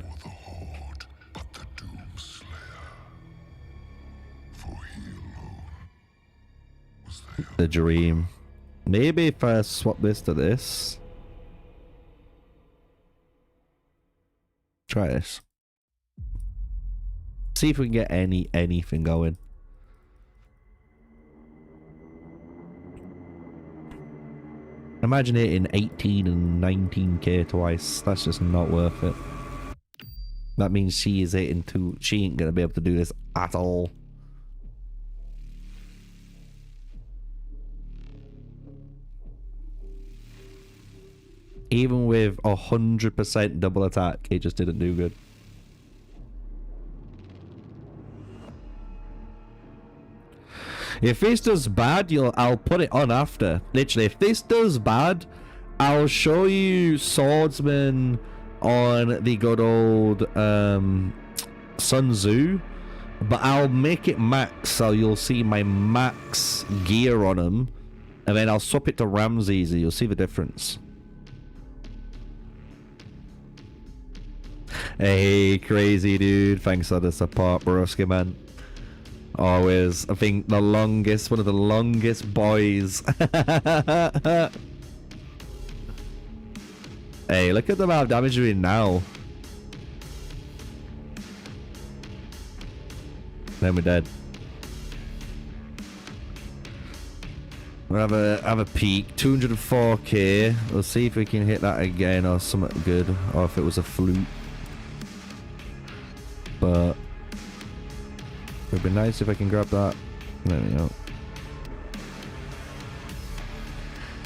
The dream. Maybe if I swap this to this. Try this. See if we can get anything going. Imagine hitting 18 and 19k twice. That's just not worth it. That means she is hitting two. She ain't gonna be able to do this at all. Even with 100% double attack, it just didn't do good. If this does bad, I'll put it on after. Literally, if this does bad, I'll show you swordsman on the good old Sun Tzu, but I'll make it max, so you'll see my max gear on him, and then I'll swap it to Ramses, and you'll see the difference. Hey, crazy dude. Thanks for the support, broski, man. Always. I think the longest, one of the longest boys. Hey, look at the amount of damage you're doing now. Then we're dead. We'll have a peek. 204k. Let's see if we can hit that again or something good, or if it was a fluke. But it'd be nice if I can grab that. There we go.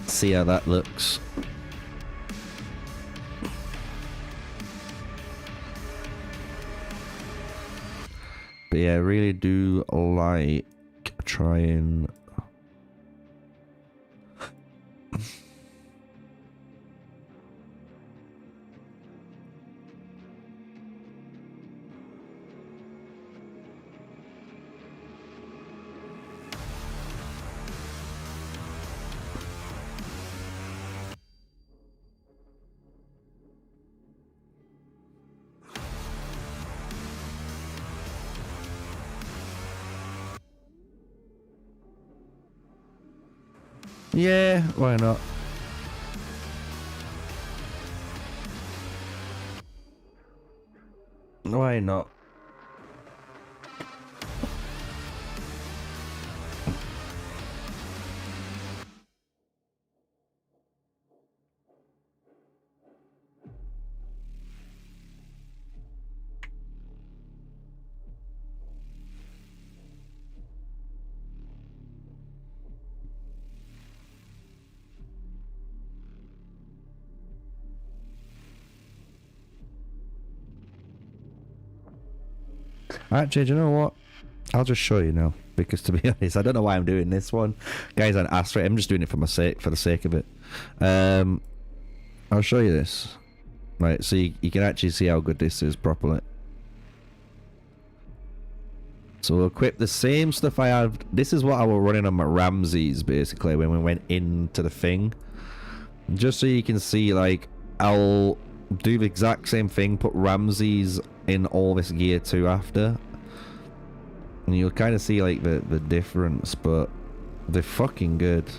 See how that looks. But yeah, I really do like trying. Yeah, why not? Why not? Actually, do you know what? I'll just show you now, because to be honest, I don't know why I'm doing this one. Guys, I asked for it. I'm just doing it for the sake of it. I'll show you this. Right, so you can actually see how good this is properly. So we'll equip the same stuff I had. This is what I was running on my Ramses, basically, when we went into the thing. Just so you can see, like, I'll do the exact same thing, put Ramses in all this gear too after. And you'll kind of see, like, the difference, but they're fucking good.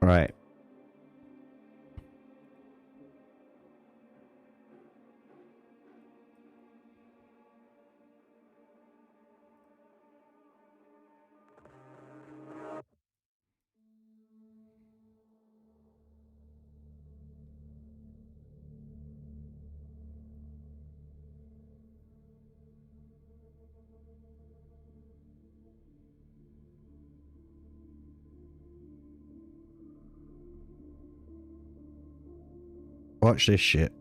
Right. Watch this shit.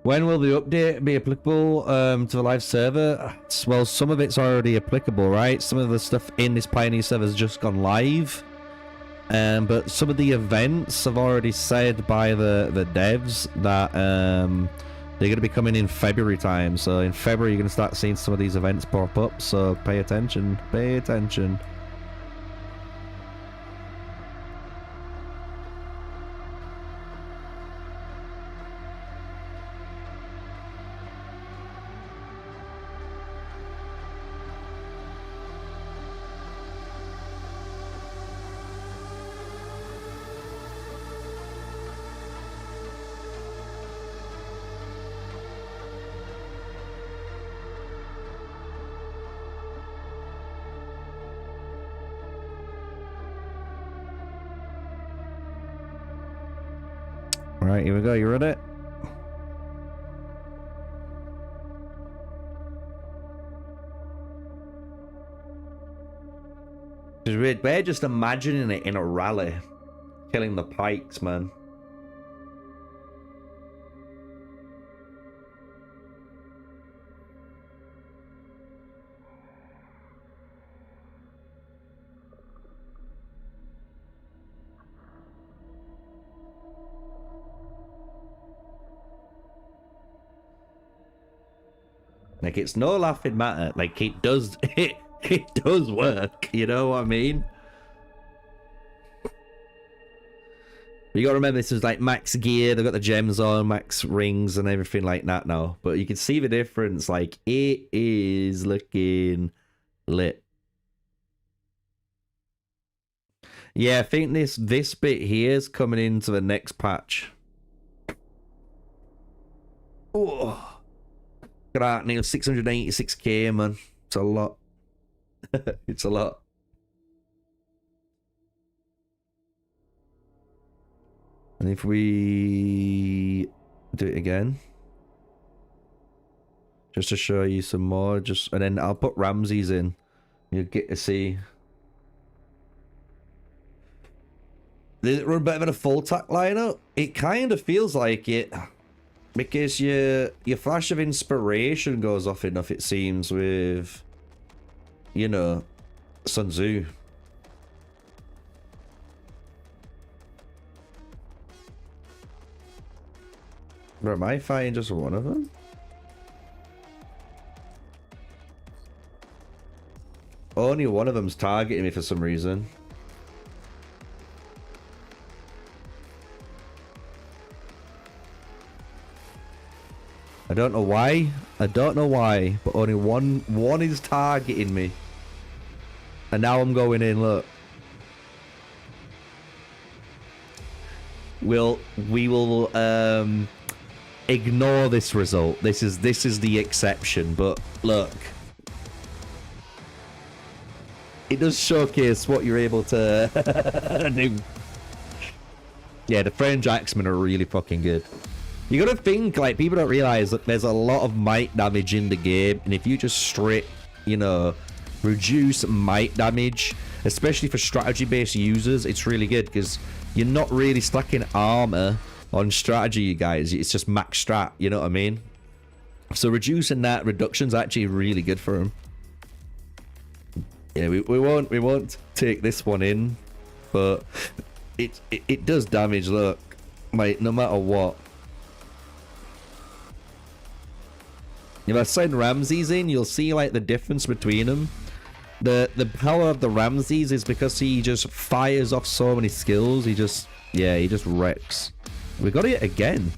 When will the update be applicable to the live server? Well, some of it's already applicable, right? Some of the stuff in this Pioneer server has just gone live. But some of the events have already said by the devs that they're going to be coming in February time. So in February, you're going to start seeing some of these events pop up. So pay attention. Pay attention. Alright, here we go. You ready? We're just imagining it in a rally. Killing the pikes, man. Like, it's no laughing matter. Like, it does it does work, you know what I mean? You gotta remember, this is like max gear, they've got the gems on, max rings and everything like that now. But you can see the difference, like, it is looking lit. Yeah, I think this bit here is coming into the next patch. Oh. Look at that, near 686k, man. It's a lot. It's a lot. And if we do it again, just to show you some more, and then I'll put Ramsey's in. You'll get to see. Does it run better than a full tack lineup? It kind of feels like it. Because your flash of inspiration goes off enough, it seems, with, you know, Sun Tzu. Or am I fighting just one of them? Only one of them's targeting me for some reason. I don't know why. I don't know why, but only one is targeting me. And now I'm going in, look. We will ignore this result. This is the exception, but look. It does showcase what you're able to do. Yeah, the French Axemen are really fucking good. You gotta think, like, people don't realize that there's a lot of might damage in the game, and if you just straight, you know, reduce might damage, especially for strategy-based users, it's really good, because you're not really stacking armor on strategy, you guys. It's just max strat, you know what I mean? So reducing that reduction's actually really good for them. Yeah, we won't take this one in, but it does damage, look, like, no matter what. If I send Ramses in, you'll see, like, the difference between them. The power of the Ramses is because he just fires off so many skills. He just wrecks. We got it again.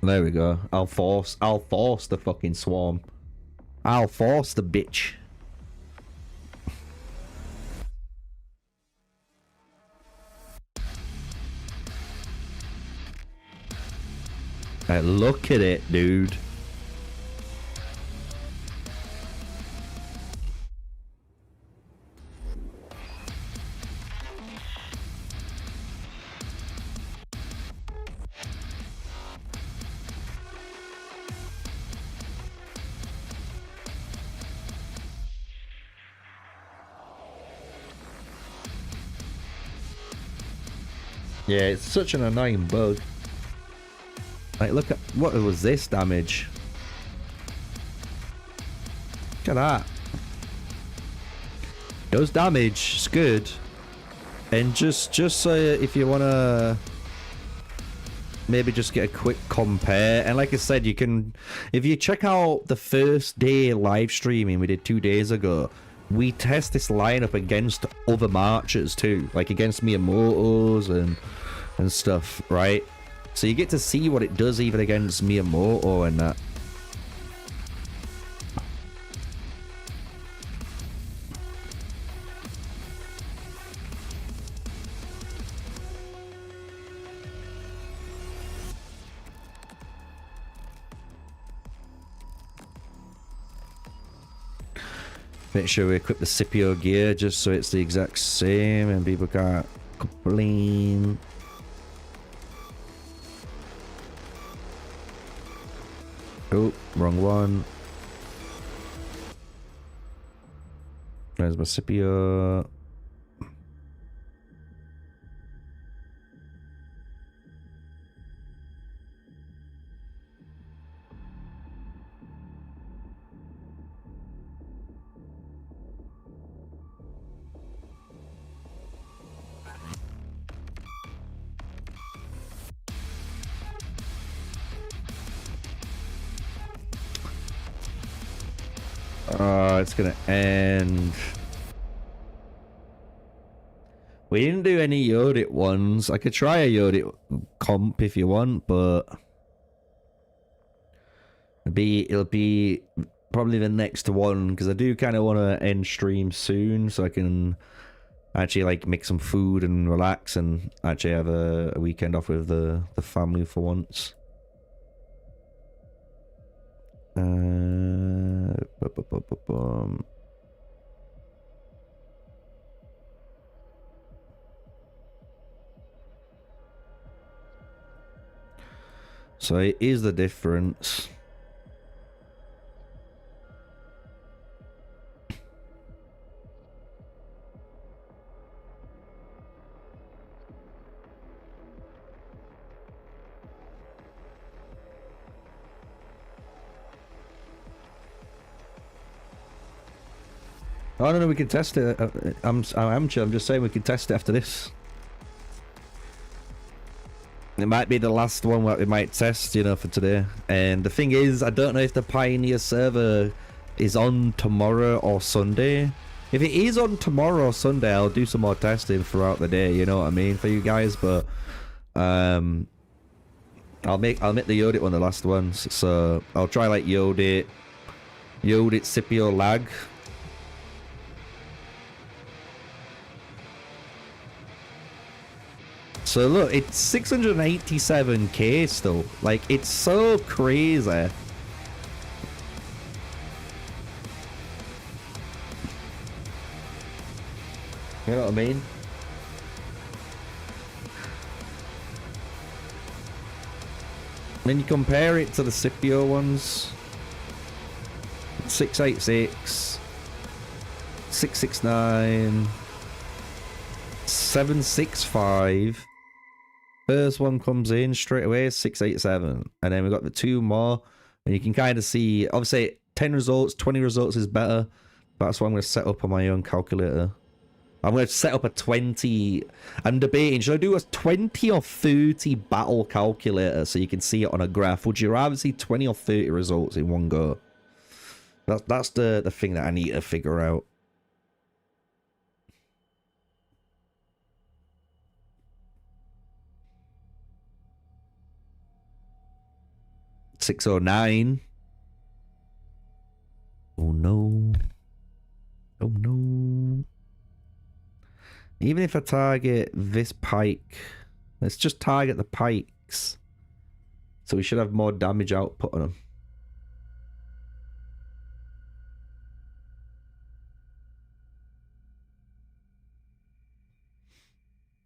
There we go. I'll force the fucking swarm. I'll force the bitch. Look at it, dude. Yeah, it's such an annoying bug. Like, look at what was this damage? Look at that. Does damage, it's good. And just if you wanna maybe just get a quick compare, and like I said, you can, if you check out the first day live streaming we did 2 days ago, we test this lineup against other marchers too, like against Miyamoto's and stuff, right? So you get to see what it does even against Miyamoto and that. Make sure we equip the Scipio gear just so it's the exact same and people can't complain. Oh, wrong one. There's my Scipio. It's gonna end. We didn't do any Yodit ones. I could try a Yodit comp if you want, but it'll be probably the next one because I do kind of want to end stream soon so I can actually like make some food and relax and actually have a weekend off with the family for once. So it is the difference. Oh no, we can test it. I'm just saying we can test it after this. It might be the last one that we might test, you know, for today. And the thing is, I don't know if the Pioneer server is on tomorrow or Sunday. If it is on tomorrow or Sunday, I'll do some more testing throughout the day, you know what I mean, for you guys. But I'll make the Yodit one the last one. So I'll try like Yodit Scipio lag. So look, it's 687k still. Like, it's so crazy. You know what I mean? Then you compare it to the Scipio ones. 686, 669, 765. First one comes in straight away, 687. And then we've got the two more. And you can kind of see, obviously, 10 results, 20 results is better. That's what I'm going to set up on my own calculator. I'm going to set up a 20. I'm debating, should I do a 20 or 30 battle calculator so you can see it on a graph? Would you rather see 20 or 30 results in one go? That's the thing that I need to figure out. $609. Oh no. Oh no. Even if I target this pike, let's just target the pikes. So we should have more damage output on them.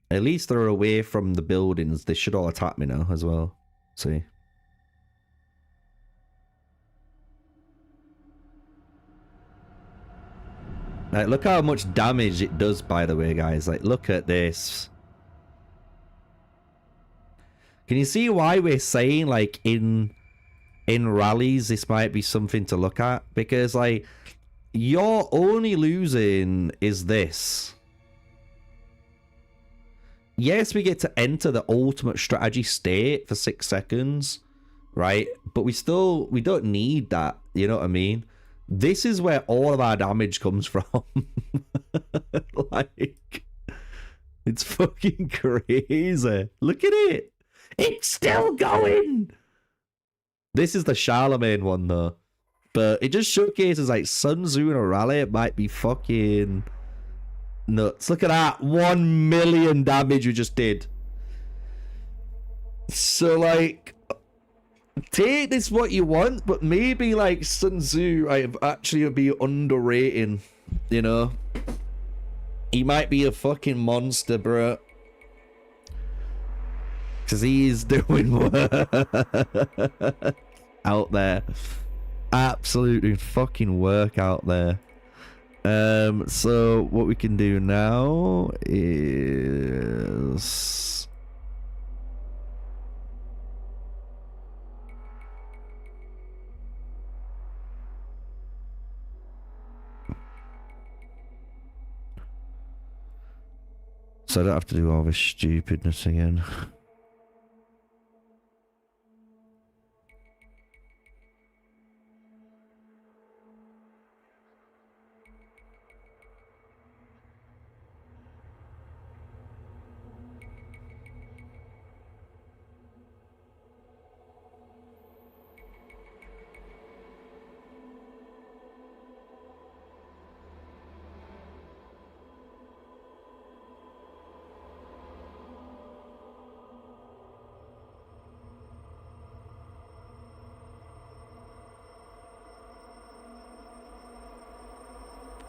At least they're away from the buildings. They should all attack me now as well. See. Like, look how much damage it does, by the way, guys. Like, look at this. Can you see why we're saying, like, in rallies, this might be something to look at? Because, like, your only losing is this. Yes, we get to enter the ultimate strategy state for 6 seconds, right? But we don't need that, you know what I mean? This is where all of our damage comes from. Like, it's fucking crazy. Look at it. It's still going. This is the Charlemagne one, though. But it just showcases, like, Sun Tzu in a rally. It might be fucking nuts. Look at that. 1 million damage we just did. So, like, take this what you want, but maybe like Sun Tzu, I've actually be underrating, you know? He might be a fucking monster, bro. Because he's doing work out there. Absolutely fucking work out there. So what we can do now is... So I don't have to do all this stupidness again.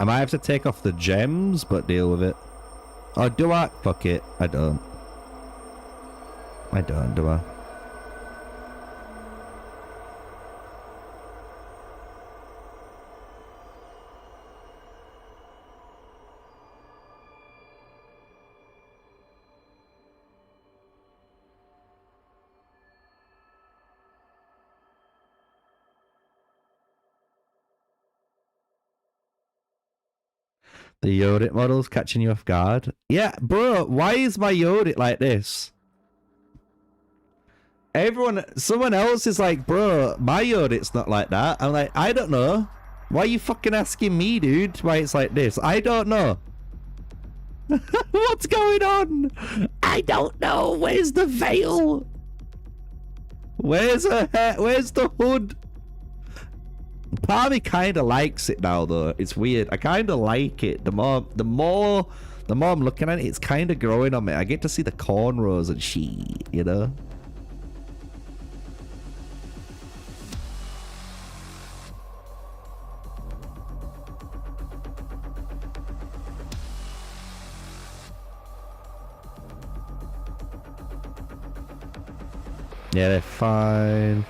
I might have to take off the gems, but deal with it. Or do I? Fuck it. I don't. I don't, do I? The Yodit model's catching you off guard. Yeah, bro, why is my Yodit like this? Someone else is like, bro, my Yodit's not like that. I'm like, I don't know. Why are you fucking asking me, dude, why it's like this? I don't know. What's going on? I don't know. Where's the veil? Where's her hair? Where's the hood? Part of me kind of likes it now, though. It's weird. I kind of like it. The more I'm looking at it, it's kind of growing on me. I get to see the cornrows and shit, you know? Yeah, they're fine.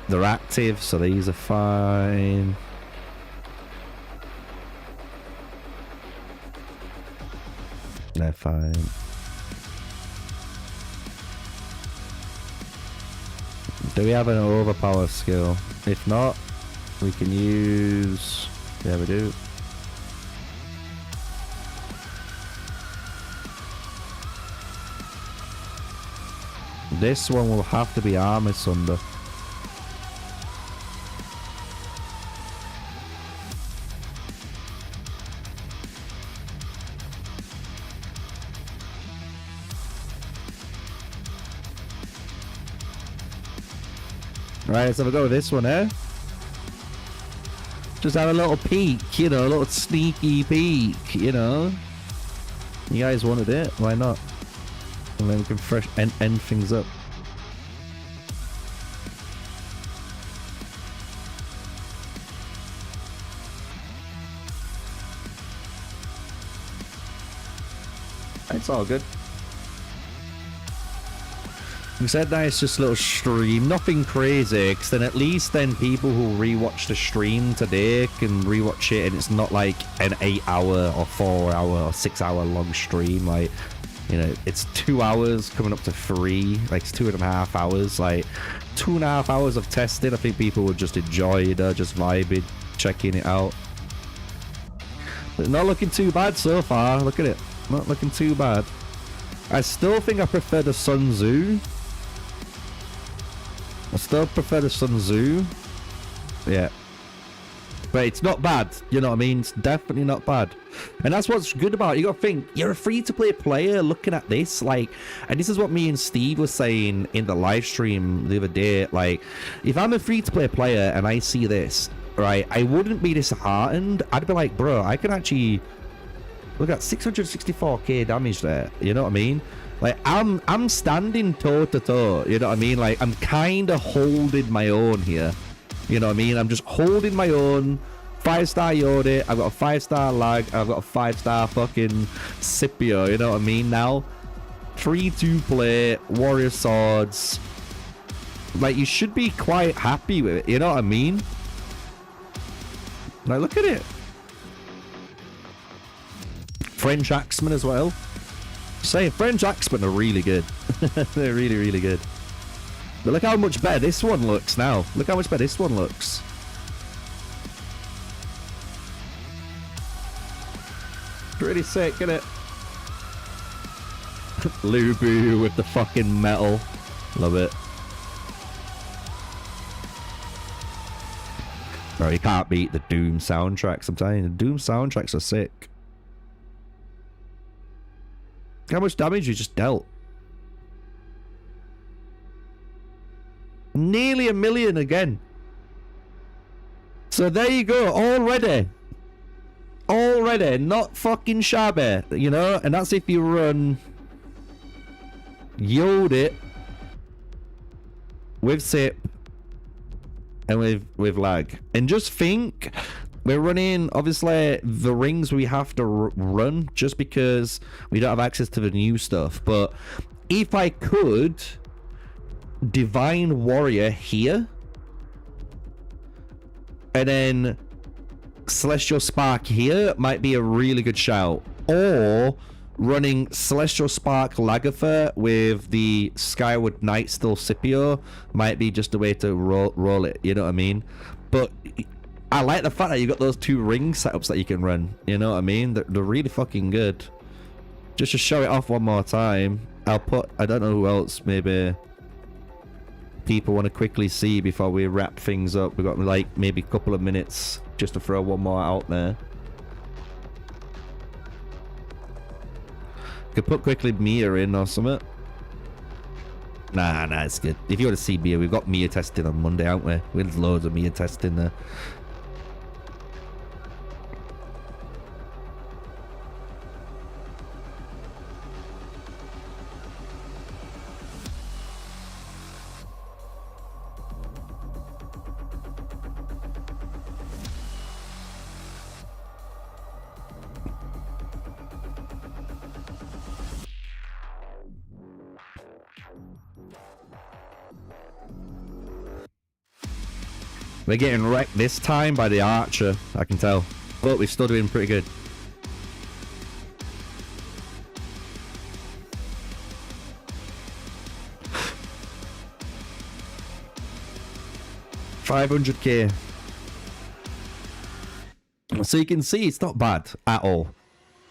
They're active, so these are fine. They're fine. Do we have an overpower skill? If not, we can use... Yeah, we do. This one will have to be Armyy Sunder. Right, so we'll go with this one, eh? Just have a little peek, you know, a little sneaky peek, you know? You guys wanted it, why not? And then we can fresh end things up. It's all good. We said that it's just a little stream, nothing crazy, because then at least then people who rewatch the stream today can rewatch it and it's not like an 8-hour or 4-hour or 6-hour long stream. Like, you know, it's 2 hours coming up to 3, like it's 2.5 hours, like 2.5 hours of testing. I think people would just enjoy it, just vibing, checking it out. But not looking too bad so far, look at it, not looking too bad. I still think I prefer the Sun Tzu. I still prefer the Sun Tzu. Yeah. But it's not bad. You know what I mean? It's definitely not bad. And that's what's good about it. You gotta think, you're a free-to-play player looking at this. Like, and this is what me and Steve were saying in the live stream the other day. Like, if I'm a free-to-play player and I see this, right, I wouldn't be disheartened. I'd be like, bro, I can actually Look at 664k damage there. You know what I mean? Like, I'm standing toe to toe. You know what I mean? Like, I'm kind of holding my own here. You know what I mean? I'm just holding my own. 5-star Yodi. I've got a 5-star Lag. I've got a 5-star fucking Scipio. You know what I mean? Now, 3-2 play, Warrior Swords. Like, you should be quite happy with it. You know what I mean? Like, look at it. French Axemen as well. Saying French Axemen are really good. They're really, really good. But look how much better this one looks now. Look how much better this one looks. Pretty sick, isn't it? Lubu with the fucking metal. Love it. Bro, you can't beat the Doom soundtracks. I'm telling you, the Doom soundtracks are sick. How much damage you just dealt? Nearly 1 million again. So there you go, already. Already, not fucking shabby, you know? And that's if you run Yodi with Sip and with Lag. And just think, we're running, obviously, the rings we have to run just because we don't have access to the new stuff. But if I could Divine Warrior here and then Celestial Spark here might be a really good shout. Or running Celestial Spark Lagafer with the Skyward Knight still Scipio might be just a way to roll it, you know what I mean? But I like the fact that you got those 2 ring setups that you can run, you know what I mean? They're really fucking good. Just to show it off one more time, I'll put, I don't know who else, maybe people want to quickly see before we wrap things up. We've got like maybe a couple of minutes just to throw one more out there. Could put quickly Mia in or something. Nah, it's good. If you want to see Mia, we've got Mia testing on Monday, haven't we? With loads of Mia testing there. We're getting wrecked this time by the Archer, I can tell. But we're still doing pretty good. $500k. So you can see it's not bad at all.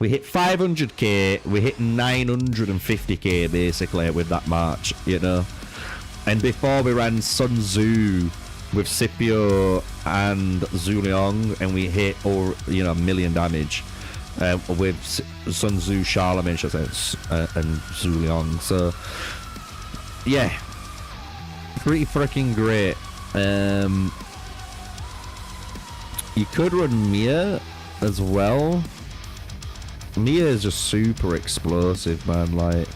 We hit 500k, we hit 950k basically with that march, you know. And before we ran Sun Tzu with Scipio and Zuliang, and we hit, or you know, 1 million damage with Sun Tzu, Charlemagne, should I say, and Zuliang. So yeah, pretty freaking great. You could run Mia as well. Mia is just super explosive, man. Like,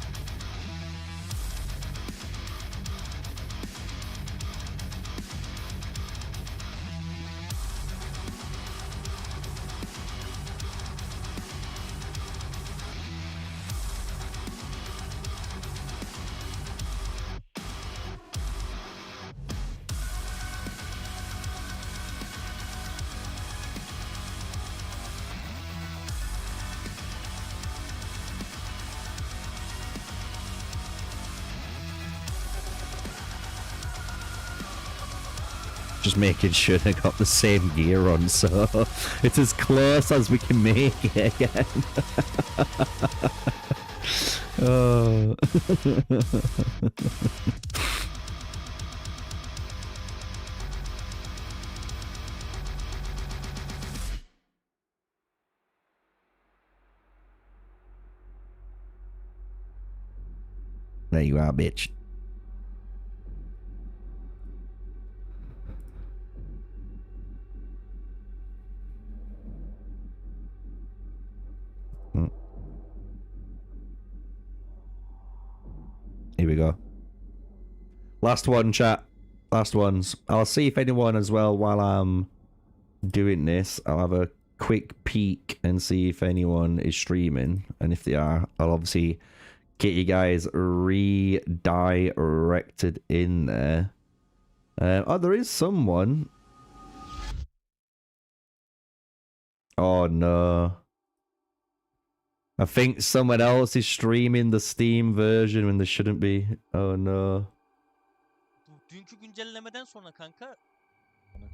just making sure they got the same gear on, so it's as close as we can make it again. Oh. There you are, bitch. Here we go. Last one, chat. Last ones. I'll see if anyone as well while I'm doing this. I'll have a quick peek and see if anyone is streaming. And if they are, I'll obviously get you guys redirected in there. Oh, there is someone. Oh, no. I think someone else is streaming the Steam version when they shouldn't be. Oh, no. Dünkü güncellemeden sonra kanka.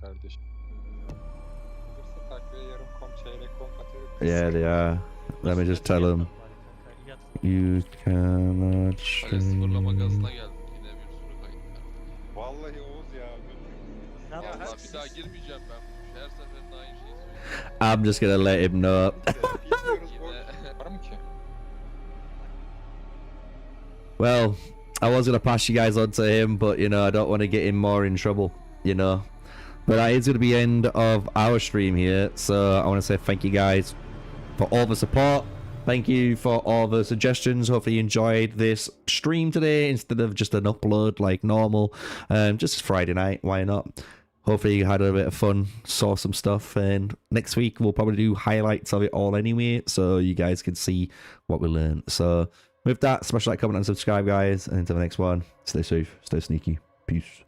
Kardeşim. Olursa takviye yarım kom çeyrek kom katıyor. Yeah, they are. Let me just tell them. You cannot Sıfırlama gazına geldik yine bir sürü kayıt. Vallahi Oğuz ya. Ne Vallahi yapacağız? bir daha girmeyeceğim ben. Her seferinde aynı şeyi söylüyorum. I'm just gonna let him know. Var mı ki? Well, I was gonna pass you guys on to him, but you know, I don't want to get him more in trouble, you know. But that is gonna be the end of our stream here, so I want to say thank you guys for all the support. Thank you for all the suggestions. Hopefully you enjoyed this stream today instead of just an upload like normal. Just Friday night, why not? Hopefully you had a bit of fun, saw some stuff, and next week we'll probably do highlights of it all anyway, so you guys can see what we learned. So with that, smash like, comment, and subscribe, guys, and until the next one, stay safe, stay sneaky, peace.